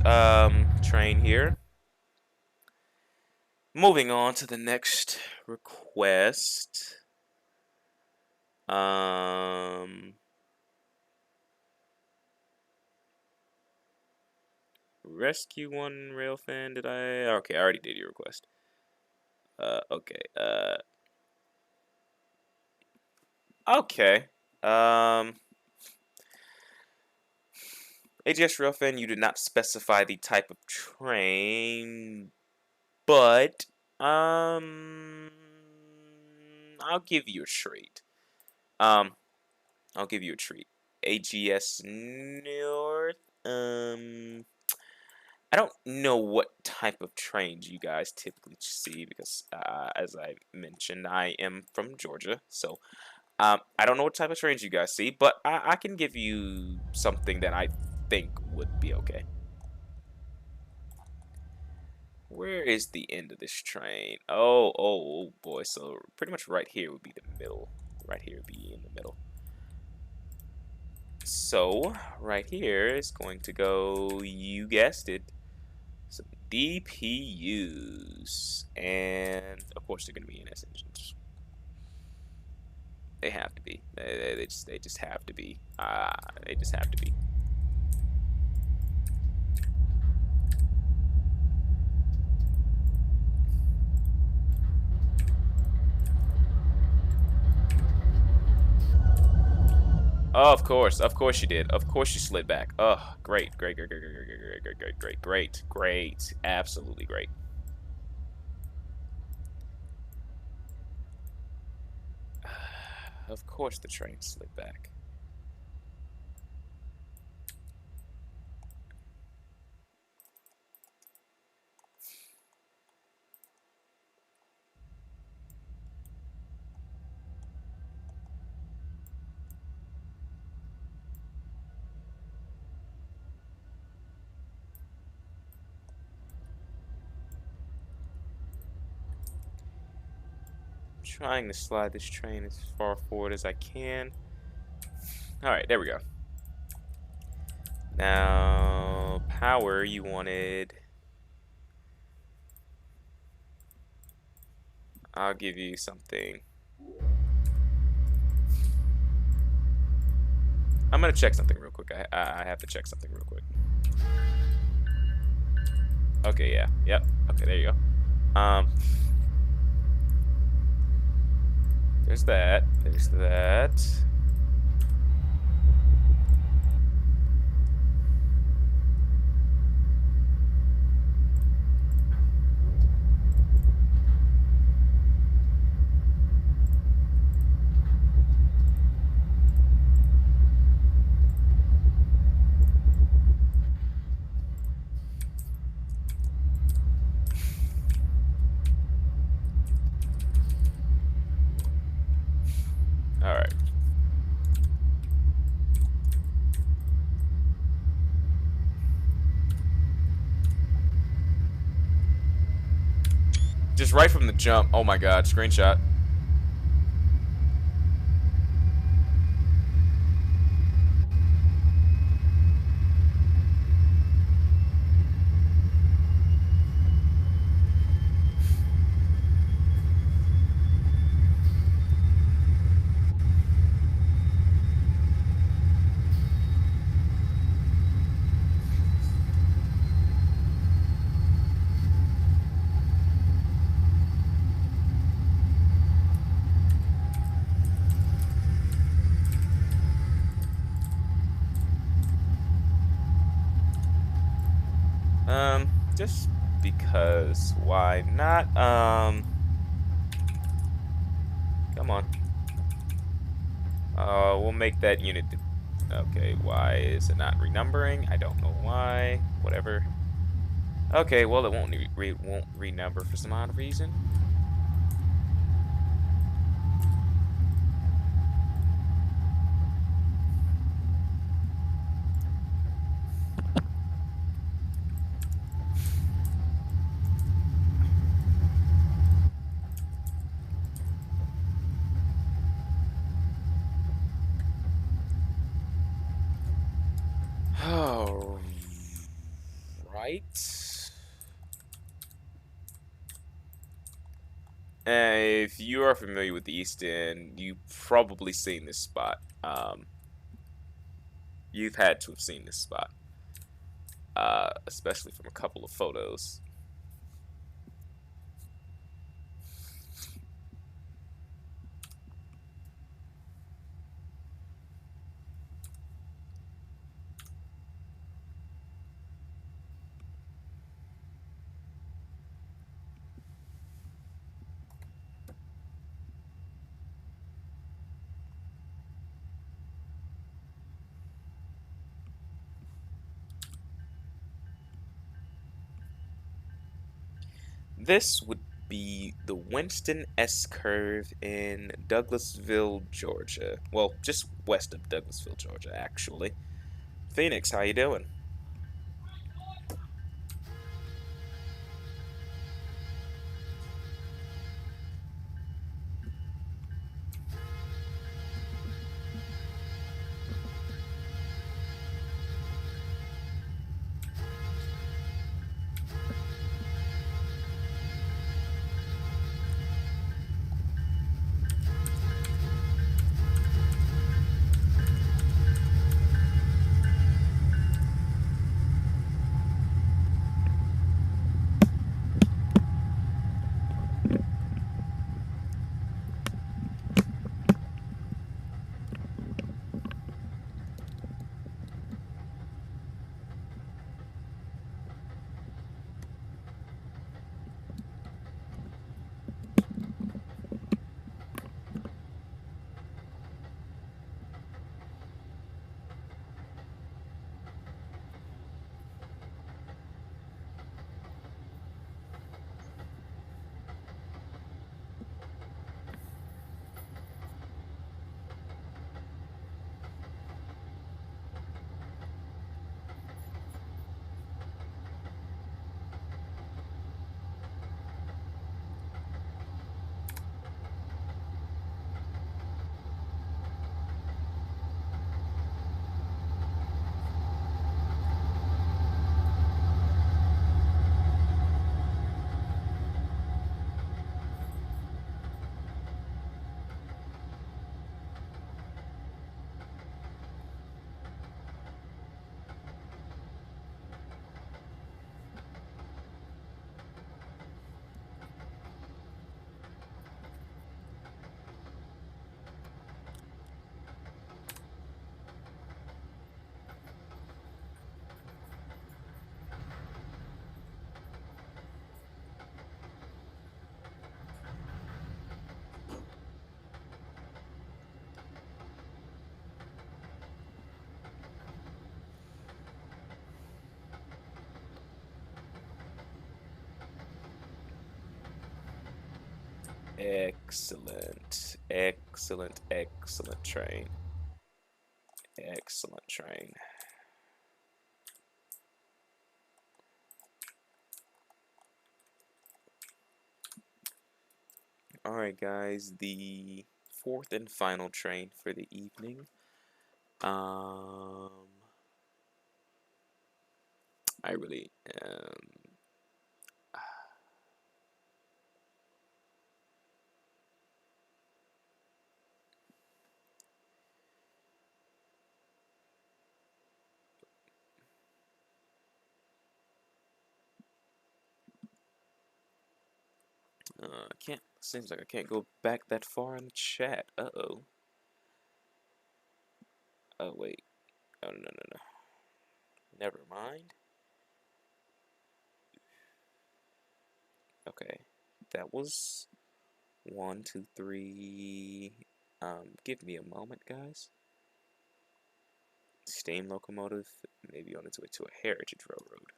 train here. Moving on to the next request. Rescue one rail fan, did I? Okay, I already did your request. Okay, okay. AGS Railfan, you did not specify the type of train, but I'll give you a treat. I'll give you a treat. AGS North. I don't know what type of trains you guys typically see because, as I mentioned, I am from Georgia, so I don't know what type of trains you guys see, but I can give you something that I think would be okay. Where is the end of this train? Oh boy, so pretty much right here would be the middle. Right here would be in the middle. So, right here is going to go, you guessed it, some DPUs. And, of course, they're going to be NS engines. They have to be. They just have to be. They just have to be. Oh, of course you did. Of course you slid back. Oh, great, great, absolutely great. Of course the train slid back. trying to slide this train as far forward as I can. Alright, there we go. Now, power, you wanted... I'll give you something. I'm gonna check something real quick. I have to check something real quick. Okay, yeah. Yep. Okay, there you go. There's that. There's that. Alright. Just right from the jump. Oh my god, screenshot. Just because, why not? Come on. We'll make that unit. Okay, why is it not renumbering? I don't know why. Whatever. Okay, well, it won't renumber for some odd reason. Oh, right. If you are familiar with the East End, you've probably seen this spot. You've had to have seen this spot, especially from a couple of photos. This would be the Winston S curve in Douglasville, Georgia. Well, just west of Douglasville, Georgia, actually. Phoenix, how you doing? Excellent. Excellent. Excellent train. Excellent train. Alright guys, the fourth and final train for the evening. I really can't, seems like I can't go back that far in the chat. Uh-oh. Oh wait. Oh no. Never mind. Okay. That was 1, 2, 3. Give me a moment, guys. Steam locomotive, maybe on its way to a heritage railroad.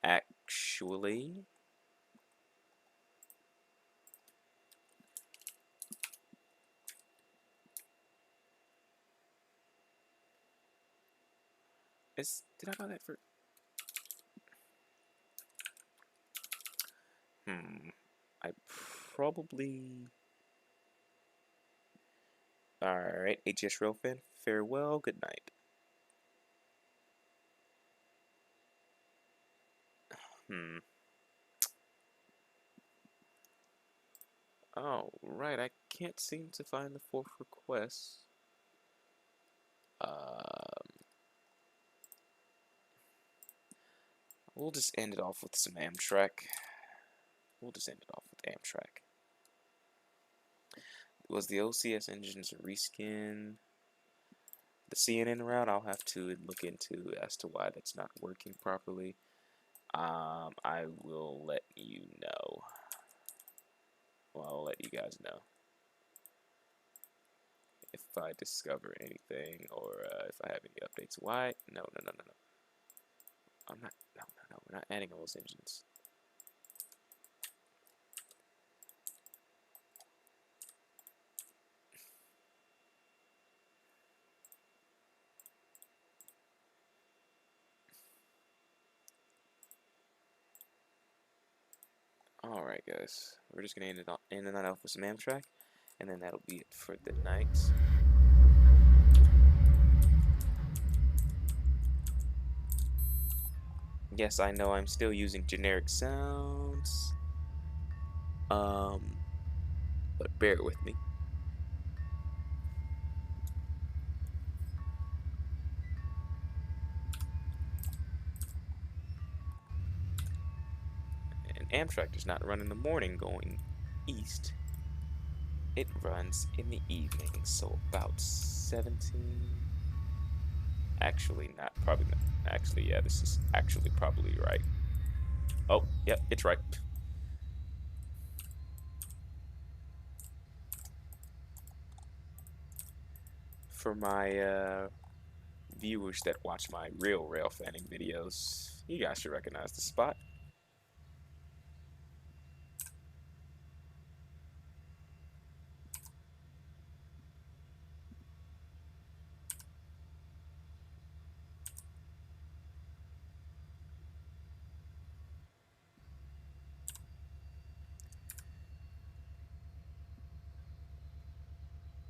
Actually, did I buy that for? I probably. Alright, HS Railfan, farewell, good night. Oh, right, I can't seem to find the fourth request. We'll just end it off with some Amtrak. Was the OCS engines a reskin? The CNN route, I'll have to look into as to why that's not working properly. I will let you know. Well, I'll let you guys know if I discover anything or if I have any updates. Why? No. I'm not. No. We're not adding all those engines. Alright guys, we're just gonna end it off with some Amtrak, and then that'll be it for the night. Yes, I know I'm still using generic sounds, but bear with me. And Amtrak does not run in the morning going east. It runs in the evening, so about 17. Actually, not. Probably not. Actually, yeah, this is actually probably right. Oh, yep, it's right. For my viewers that watch my real rail fanning videos, you guys should recognize the spot.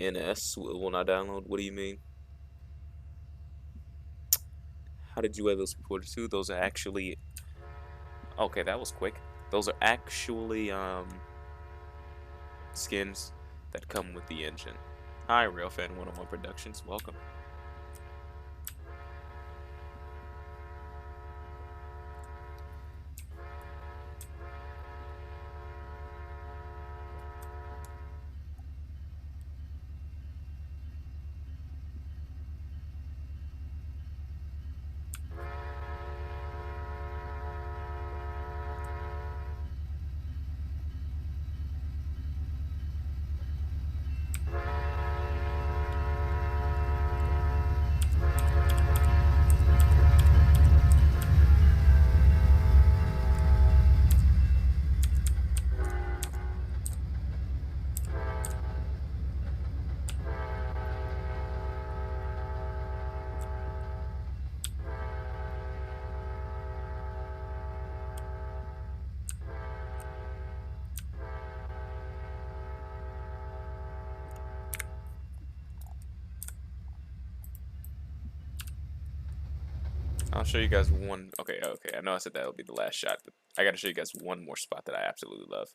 NS will not download. What do you mean? How did you add those before too? Those are actually okay. That was quick. Those are actually skins that come with the engine. Hi, Railfan 101 Productions. Welcome. I'll show you guys one. Okay, okay. I know I said that'll be the last shot, but I gotta show you guys one more spot that I absolutely love.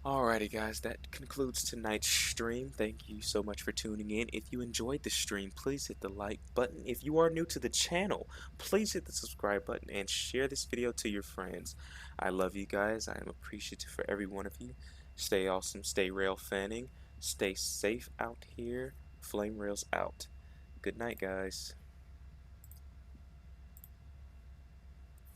Alrighty, guys, that concludes tonight's stream. Thank you so much for tuning in. If you enjoyed the stream, please hit the like button. If you are new to the channel, please hit the subscribe button and share this video to your friends. I love you guys. I am appreciative for every one of you. Stay awesome, stay rail fanning, stay safe out here. Flamerailzzz out. Good night, guys.